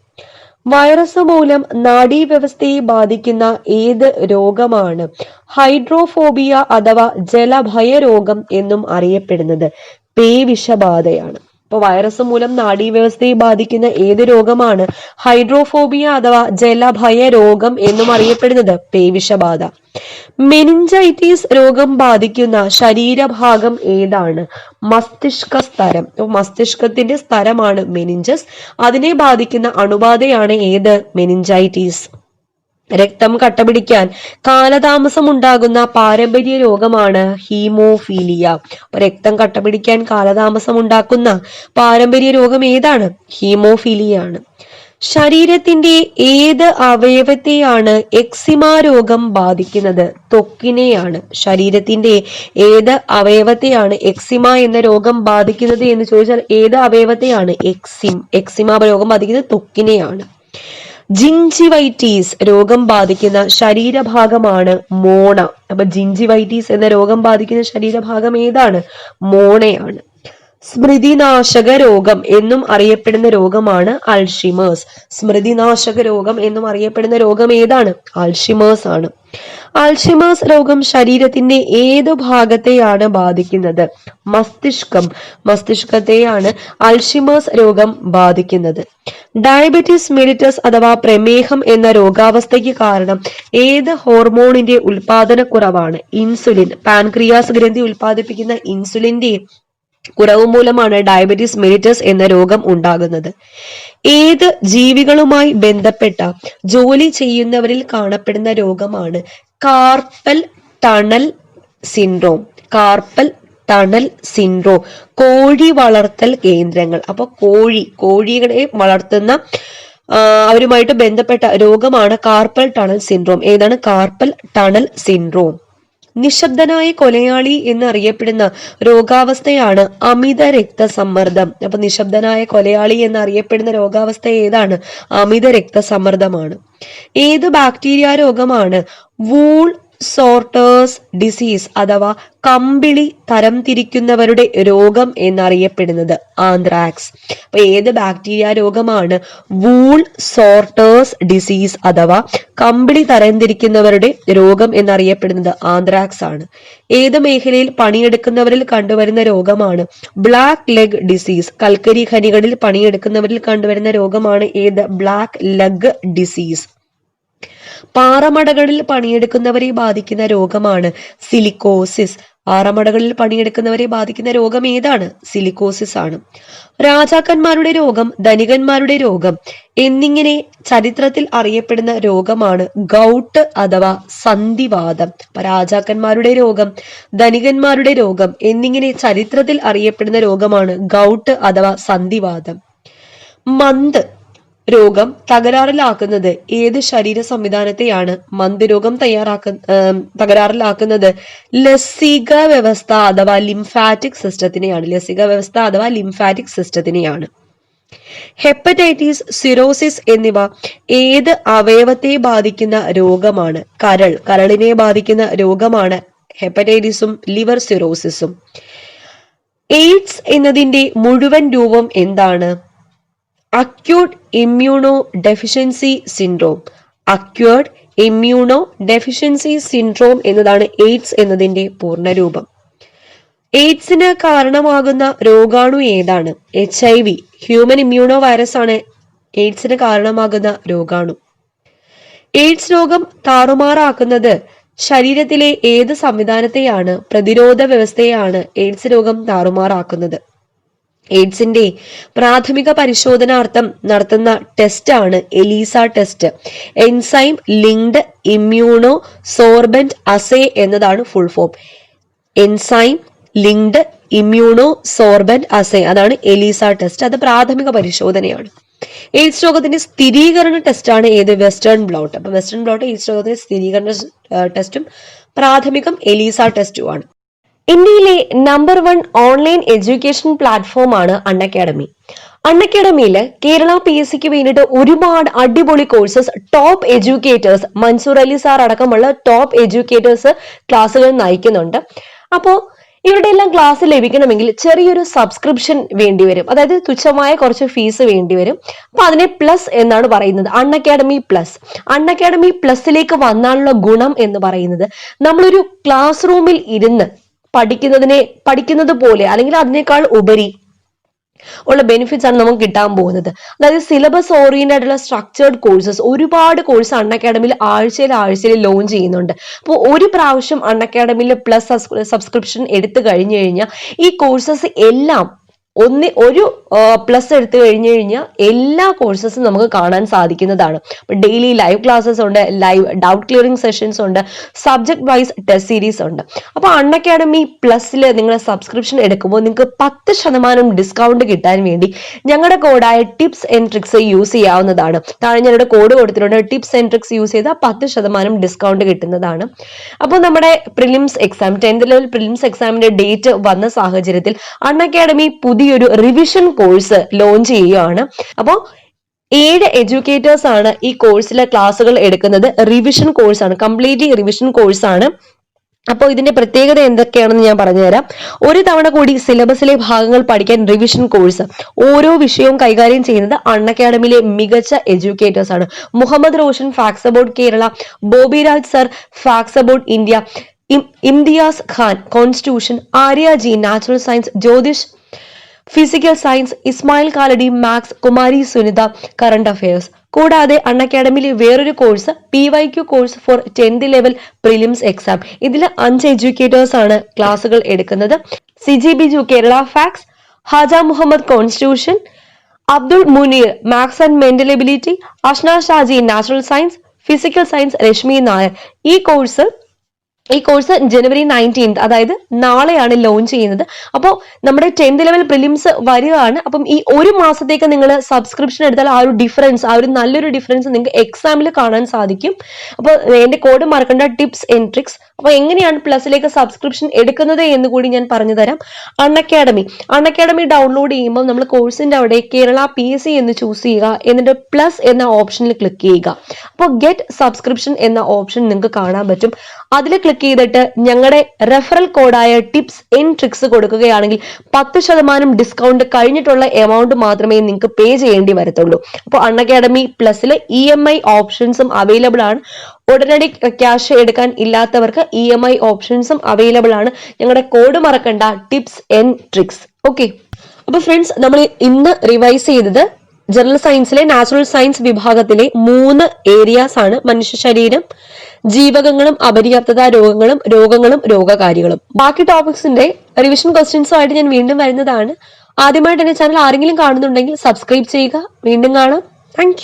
വൈറസ് മൂലം നാഡീവ്യവസ്ഥയെ ബാധിക്കുന്ന ഏത് രോഗമാണ് ഹൈഡ്രോഫോബിയ അഥവാ ജലഭയ രോഗം എന്നും അറിയപ്പെടുന്നത്? പേവിഷബാധയാണ്. അപ്പൊ വൈറസ് മൂലം നാഡീവ്യവസ്ഥയെ ബാധിക്കുന്ന ഏത് രോഗമാണ് ഹൈഡ്രോഫോബിയ അഥവാ ജലഭയ രോഗം എന്നും അറിയപ്പെടുന്നത്? പേവിഷബാധ. മെനിഞ്ചൈറ്റിസ് രോഗം ബാധിക്കുന്ന ശരീരഭാഗം ഏതാണ്? മസ്തിഷ്ക സ്തരം. മസ്തിഷ്കത്തിന്റെ സ്തരമാണ് മെനിഞ്ചസ്. അതിനെ ബാധിക്കുന്ന അണുബാധയാണ് ഏത്? മെനിഞ്ചൈറ്റിസ്. രക്തം കട്ടപിടിക്കാൻ കാലതാമസം ഉണ്ടാകുന്ന പാരമ്പര്യ രോഗമാണ് ഹീമോഫീലിയ. രക്തം കട്ടപിടിക്കാൻ കാലതാമസം ഉണ്ടാക്കുന്ന പാരമ്പര്യ രോഗം ഏതാണ്? ഹീമോഫീലിയ ആണ്. ശരീരത്തിന്റെ ഏത് അവയവത്തെയാണ് എക്സിമ രോഗം ബാധിക്കുന്നത്? ത്വക്കിനെയാണ്. ശരീരത്തിന്റെ ഏത് അവയവത്തെയാണ് എക്സിമ എന്ന രോഗം ബാധിക്കുന്നത് എന്ന് ചോദിച്ചാൽ ഏത് അവയവത്തെയാണ്? എക്സിമ രോഗം ബാധിക്കുന്നത് ത്വക്കിനെയാണ്. ജിഞ്ചിവൈറ്റീസ് രോഗം ബാധിക്കുന്ന ശരീരഭാഗമാണ് മോണ. അപ്പൊ ജിഞ്ചിവൈറ്റീസ് എന്ന രോഗം ബാധിക്കുന്ന ശരീരഭാഗം ഏതാണ്? മോണയാണ്. സ്മൃതിനാശക രോഗം എന്നും അറിയപ്പെടുന്ന രോഗമാണ് അൾഷിമേഴ്സ്. സ്മൃതിനാശക രോഗം എന്നും അറിയപ്പെടുന്ന രോഗം ഏതാണ്? അൾഷിമേഴ്സ് ആണ്. അൾഷിമേഴ്സ് രോഗം ശരീരത്തിന്റെ ഏത് ഭാഗത്തെയാണ് ബാധിക്കുന്നത്? മസ്തിഷ്കത്തെയാണ് അൾഷിമേഴ്സ് രോഗം ബാധിക്കുന്നത്. ഡയബറ്റിസ് മെലിറ്റസ് അഥവാ പ്രമേഹം എന്ന രോഗാവസ്ഥയ്ക്ക് കാരണം ഏത് ഹോർമോണിന്റെ ഉൽപാദനക്കുറവാണ്? ഇൻസുലിൻ. പാൻക്രിയാസ് ഗ്രന്ഥി ഉൽപ്പാദിപ്പിക്കുന്ന ഇൻസുലിന്റെ കുറവ് മൂലമാണ് ഡയബറ്റിസ് മെലിറ്റസ് എന്ന രോഗം ഉണ്ടാകുന്നത്. ഏത് ജീവികളുമായി ബന്ധപ്പെട്ട ജോലി ചെയ്യുന്നവരിൽ കാണപ്പെടുന്ന രോഗമാണ് carpal tunnel syndrome? Carpal tunnel syndrome. കോഴി വളർത്തൽ കേന്ദ്രങ്ങൾ. അപ്പൊ കോഴികളെ വളർത്തുന്ന അവരുമായിട്ട് ബന്ധപ്പെട്ട രോഗമാണ് കാർപ്പൽ ടണൽ സിൻഡ്രോം. ഏതാണ് കാർപ്പൽ ടണൽ സിൻഡ്രോം? നിശബ്ദനായ കൊലയാളി എന്നറിയപ്പെടുന്ന രോഗാവസ്ഥയാണ് അമിത രക്തസമ്മർദ്ദം. അപ്പൊ നിശബ്ദനായ കൊലയാളി എന്നറിയപ്പെടുന്ന രോഗാവസ്ഥ ഏതാണ്? അമിത രക്തസമ്മർദ്ദമാണ്. ഏത് ബാക്ടീരിയ രോഗമാണ് വൂൾ സോർട്ടേഴ്സ് ഡിസീസ് അഥവാ കമ്പിളി തരം തിരിക്കുന്നവരുടെ രോഗം എന്നറിയപ്പെടുന്നത്? ആന്ത്രാക്സ്. അപ്പൊ ഏത് ബാക്ടീരിയ രോഗമാണ് വൂൾ സോർട്ടേഴ്സ് ഡിസീസ് അഥവാ കമ്പിളി തരം തിരിക്കുന്നവരുടെ രോഗം എന്നറിയപ്പെടുന്നത്? ആന്ത്രാക്സ് ആണ്. ഏത് മേഖലയിൽ പണിയെടുക്കുന്നവരിൽ കണ്ടുവരുന്ന രോഗമാണ് ബ്ലാക്ക് ലെഗ് ഡിസീസ്? കൽക്കരി ഖനികളിൽ പണിയെടുക്കുന്നവരിൽ കണ്ടുവരുന്ന രോഗമാണ് ഏത്? Black leg disease. പാറമടകളിൽ പണിയെടുക്കുന്നവരെ ബാധിക്കുന്ന രോഗമാണ് സിലിക്കോസിസ്. പാറമടകളിൽ പണിയെടുക്കുന്നവരെ ബാധിക്കുന്ന രോഗം ഏതാണ്? സിലിക്കോസിസ് ആണ്. രാജാക്കന്മാരുടെ രോഗം, ധനികന്മാരുടെ രോഗം എന്നിങ്ങനെ ചരിത്രത്തിൽ അറിയപ്പെടുന്ന രോഗമാണ് ഗൗട്ട് അഥവാ സന്ധിവാതം. രാജാക്കന്മാരുടെ രോഗം, ധനികന്മാരുടെ രോഗം എന്നിങ്ങനെ ചരിത്രത്തിൽ അറിയപ്പെടുന്ന രോഗമാണ് ഗൗട്ട് അഥവാ സന്ധിവാതം. മന്ത് രോഗം തകരാറിലാക്കുന്നത് ഏത് ശരീര സംവിധാനത്തെയാണ്? മന്ത് രോഗം തകരാറിലാക്കുന്നത് ലസിക വ്യവസ്ഥ അഥവാ ലിംഫാറ്റിക് സിസ്റ്റത്തിനെയാണ്. ലസിക വ്യവസ്ഥ അഥവാ ലിംഫാറ്റിക് സിസ്റ്റത്തിനെയാണ്. ഹെപ്പറ്റൈറ്റിസ്, സിറോസിസ് എന്നിവ ഏത് അവയവത്തെ ബാധിക്കുന്ന രോഗമാണ്? കരളിനെ ബാധിക്കുന്ന രോഗമാണ് ഹെപ്പറ്റൈറ്റിസും ലിവർ സിറോസിസും. എയ്ഡ്സ് എന്നതിന്റെ മുഴുവൻ രൂപം എന്താണ്? Acute immuno deficiency syndrome. Acute immuno deficiency syndrome എന്നതാണ് എയ്ഡ്സ് എന്നതിന്റെ പൂർണ്ണരൂപം. എയ്ഡ്സിന് കാരണമാകുന്ന രോഗാണു ഏതാണ്? HIV. ഹ്യൂമൻ ഇമ്മ്യൂണോ വൈറസ് ആണ് എയ്ഡ്സിന് കാരണമാകുന്ന രോഗാണു. എയ്ഡ്സ് രോഗം താറുമാറാക്കുന്നത് ശരീരത്തിലെ ഏത് സംവിധാനത്തെയാണ്? പ്രതിരോധ വ്യവസ്ഥയെയാണ് എയ്ഡ്സ് രോഗം താറുമാറാക്കുന്നത്. എയ്ഡ്സിന്റെ പ്രാഥമിക പരിശോധനാർത്ഥം നടത്തുന്ന ടെസ്റ്റ് ആണ് ELISA test. Enzyme linked immunosorbent assay എന്നതാണ് full form. Enzyme linked immunosorbent assay അതാണ് എലീസ ടെസ്റ്റ്. അത് പ്രാഥമിക പരിശോധനയാണ്. എയ്ഡ്സ് രോഗത്തിന്റെ സ്ഥിരീകരണ ടെസ്റ്റാണ് ഏത്? Western bloat. അപ്പൊ വെസ്റ്റേൺ ബ്ലോട്ട് എയ്ഡ്സ് രോഗത്തിന്റെ സ്ഥിരീകരണ ടെസ്റ്റും പ്രാഥമികം എലീസ ടെസ്റ്റും ആണ്. ഇന്ത്യയിലെ നമ്പർ 1 ഓൺലൈൻ എഡ്യൂക്കേഷൻ പ്ലാറ്റ്ഫോം ആണ് അൺഅക്കാഡമി. അൺഅക്കാഡമിയിൽ കേരള PSCക്ക് വേണ്ടിയിട്ട് ഒരുപാട് അടിപൊളി courses, top educators, Mansoor Ali sir അടക്കമുള്ള ടോപ്പ് എഡ്യൂക്കേറ്റേഴ്സ് ക്ലാസ്സുകൾ നയിക്കുന്നുണ്ട്. അപ്പോൾ ഇവരുടെ എല്ലാം ക്ലാസ് ലഭിക്കണമെങ്കിൽ ചെറിയൊരു സബ്സ്ക്രിപ്ഷൻ വേണ്ടിവരും. അതായത് തുച്ഛമായ കുറച്ച് ഫീസ് വേണ്ടിവരും. അപ്പൊ അതിനെ പ്ലസ് എന്നാണ് പറയുന്നത്. അൺഅക്കാഡമി പ്ലസ്. അൺഅക്കാഡമി പ്ലസിലേക്ക് വന്നാലുള്ള ഗുണം എന്ന് പറയുന്നത് നമ്മളൊരു ക്ലാസ് റൂമിൽ ഇരുന്ന് പഠിക്കുന്നത് പോലെ അല്ലെങ്കിൽ അതിനേക്കാൾ ഉപരി ഉള്ള ബെനിഫിറ്റ്സ് ആണ് നമുക്ക് കിട്ടാൻ പോകുന്നത്. അതായത് സിലബസ് ഓറിയന്റഡ് ആയിട്ടുള്ള സ്ട്രക്ചേർഡ് കോഴ്സസ്, ഒരുപാട് കോഴ്സ് അൺഅക്കാഡമിയിൽ ആഴ്ചയിൽ ലോഞ്ച് ചെയ്യുന്നുണ്ട്. അപ്പോൾ ഒരു പ്രാവശ്യം അൺഅക്കാഡമിയിൽ പ്ലസ് സബ്സ്ക്രിപ്ഷൻ എടുത്തു കഴിഞ്ഞു കഴിഞ്ഞാൽ ഈ കോഴ്സസ് എല്ലാം ഒരു പ്ലസ് എടുത്തു കഴിഞ്ഞു കഴിഞ്ഞാൽ എല്ലാ കോഴ്സസും നമുക്ക് കാണാൻ സാധിക്കുന്നതാണ്. ഡെയിലി ലൈവ് ക്ലാസ്സസ് ഉണ്ട്, ലൈവ് ഡൗട്ട് ക്ലിയറിംഗ് സെഷൻസ് ഉണ്ട്, സബ്ജക്ട് വൈസ് ടെസ്റ്റ് സീരീസ് ഉണ്ട്. അപ്പൊ അൺഅക്കാഡമി പ്ലസിൽ നിങ്ങൾ സബ്സ്ക്രിപ്ഷൻ എടുക്കുമ്പോൾ നിങ്ങൾക്ക് 10% ഡിസ്കൗണ്ട് കിട്ടാൻ വേണ്ടി ഞങ്ങളുടെ കോഡായ ടിപ്സ് ആൻഡ് ട്രിക്സ് യൂസ് ചെയ്യാവുന്നതാണ്. താഴെ ഞങ്ങളുടെ കോഡ് കൊടുത്തിട്ടുണ്ട്. ടിപ്സ് ആൻഡ് ട്രിക്സ് യൂസ് ചെയ്താൽ 10% ഡിസ്കൗണ്ട് കിട്ടുന്നതാണ്. അപ്പോൾ നമ്മുടെ prelims exam 10th level prelims എക്സാമിന്റെ ഡേറ്റ് വന്ന സാഹചര്യത്തിൽ അൺഅക്കാഡമി പുതിയൊരു റിവിഷൻ കോഴ്സ് ലോഞ്ച് ചെയ്യുകയാണ്. അപ്പോൾ 7 എഡ്യൂക്കേറ്റേഴ്സ് ആണ് ഈ കോഴ്സിലെ ക്ലാസ്സുകൾ എടുക്കുന്നത്. റിവിഷൻ കോഴ്സാണ്, കംപ്ലീറ്റ്ലി റിവിഷൻ കോഴ്സാണ്. അപ്പോൾ ഇതിന്റെ പ്രത്യേകത എന്തൊക്കെയാണെന്ന് ഞാൻ പറഞ്ഞുതരാം. ഒരു തവണ കൂടി സിലബസിലെ ഭാഗങ്ങൾ പഠിക്കാൻ റിവിഷൻ കോഴ്സ്. ഓരോ വിഷയവും കൈകാര്യം ചെയ്യുന്നത് അൺഅക്കാഡമിയിലെ മികച്ച എഡ്യൂക്കേറ്റേഴ്സ് ആണ്. Muhammad Roshan facts about Kerala, Bobby Raj sir facts about India, Imtiaz Khan constitution, Arya ji natural science, Jyothish physical science, Ismail Kalady maths, Kumari Sunitha current affairs. കൂടാതെ അൺഅക്കാഡമിയിലെ വേറൊരു course PYQ course for 10th level prelims exam. ഇതിൽ 5 എഡ്യൂക്കേറ്റേഴ്സ് ആണ് ക്ലാസ്സുകൾ എടുക്കുന്നത്. Siji Biju Kerala facts, Haja Muhammad constitution, Abdul Muneer maths and mental ability, Ashna Shaji natural science, physical science Reshmi Nair. ഈ course ജനുവരി 19th, അതായത് നാളെയാണ് ലോഞ്ച് ചെയ്യുന്നത്. അപ്പോൾ നമ്മുടെ 10th ലെവൽ പ്രിലിംസ് വരികയാണ്. അപ്പം ഈ ഒരു മാസത്തേക്ക് നിങ്ങൾ സബ്സ്ക്രിപ്ഷൻ എടുത്താൽ ആ ഒരു നല്ലൊരു ഡിഫറൻസ് നിങ്ങൾക്ക് എക്സാമിൽ കാണാൻ സാധിക്കും. അപ്പോൾ എന്റെ കോഡ് മറക്കണ്ട, ടിപ്സ് ആൻഡ് ട്രിക്സ്. അപ്പൊ എങ്ങനെയാണ് പ്ലസിലേക്ക് സബ്സ്ക്രിപ്ഷൻ എടുക്കുന്നത് എന്ന് കൂടി ഞാൻ പറഞ്ഞു തരാം. അൺഅക്കാഡമി ഡൗൺലോഡ് ചെയ്യുമ്പോൾ നമ്മൾ കോഴ്സിന്റെ അവിടെ കേരള PSC എന്ന് ചൂസ് ചെയ്യുക, എന്നിട്ട് പ്ലസ് എന്ന ഓപ്ഷനിൽ ക്ലിക്ക് ചെയ്യുക. അപ്പോൾ ഗെറ്റ് സബ്സ്ക്രിപ്ഷൻ എന്ന ഓപ്ഷൻ നിങ്ങൾക്ക് കാണാൻ പറ്റും. അതിൽ ക്ലിക്ക് ചെയ്തിട്ട് ഞങ്ങളുടെ റെഫറൽ കോഡായ ടിപ്സ് ആൻഡ് ട്രിക്സ് കൊടുക്കുകയാണെങ്കിൽ 10% ഡിസ്കൗണ്ട് കഴിഞ്ഞിട്ടുള്ള എമൗണ്ട് മാത്രമേ നിങ്ങൾക്ക് പേ ചെയ്യേണ്ടി വരത്തുള്ളൂ. അപ്പോൾ അൺഅക്കാഡമി പ്ലസിൽ EMI ഓപ്ഷൻസും അവൈലബിൾ ആണ്. ഉടനടി ക്യാഷ് എടുക്കാൻ ഇല്ലാത്തവർക്ക് EMI ഓപ്ഷൻസും അവൈലബിൾ ആണ്. ഞങ്ങളുടെ കോഡ് മറക്കണ്ട, ടിപ്സ് ആൻഡ് ട്രിക്സ്. ഓക്കെ, അപ്പൊ ഫ്രണ്ട്സ്, നമ്മൾ ഇന്ന് റിവൈസ് ചെയ്തത് ജനറൽ സയൻസിലെ നാച്ചുറൽ സയൻസ് വിഭാഗത്തിലെ 3 ഏരിയാസ് ആണ്. മനുഷ്യ ശരീരം, ജീവകങ്ങളും അപര്യാപ്തത രോഗങ്ങളും രോഗകാരികളും. ബാക്കി ടോപ്പിക്സിന്റെ റിവിഷൻ ക്വസ്റ്റ്യൻസുമായിട്ട് ഞാൻ വീണ്ടും വരുന്നതാണ്. ആദ്യമായിട്ട് എന്റെ ചാനൽ ആരെങ്കിലും കാണുന്നുണ്ടെങ്കിൽ സബ്സ്ക്രൈബ് ചെയ്യുക. വീണ്ടും കാണാം. താങ്ക്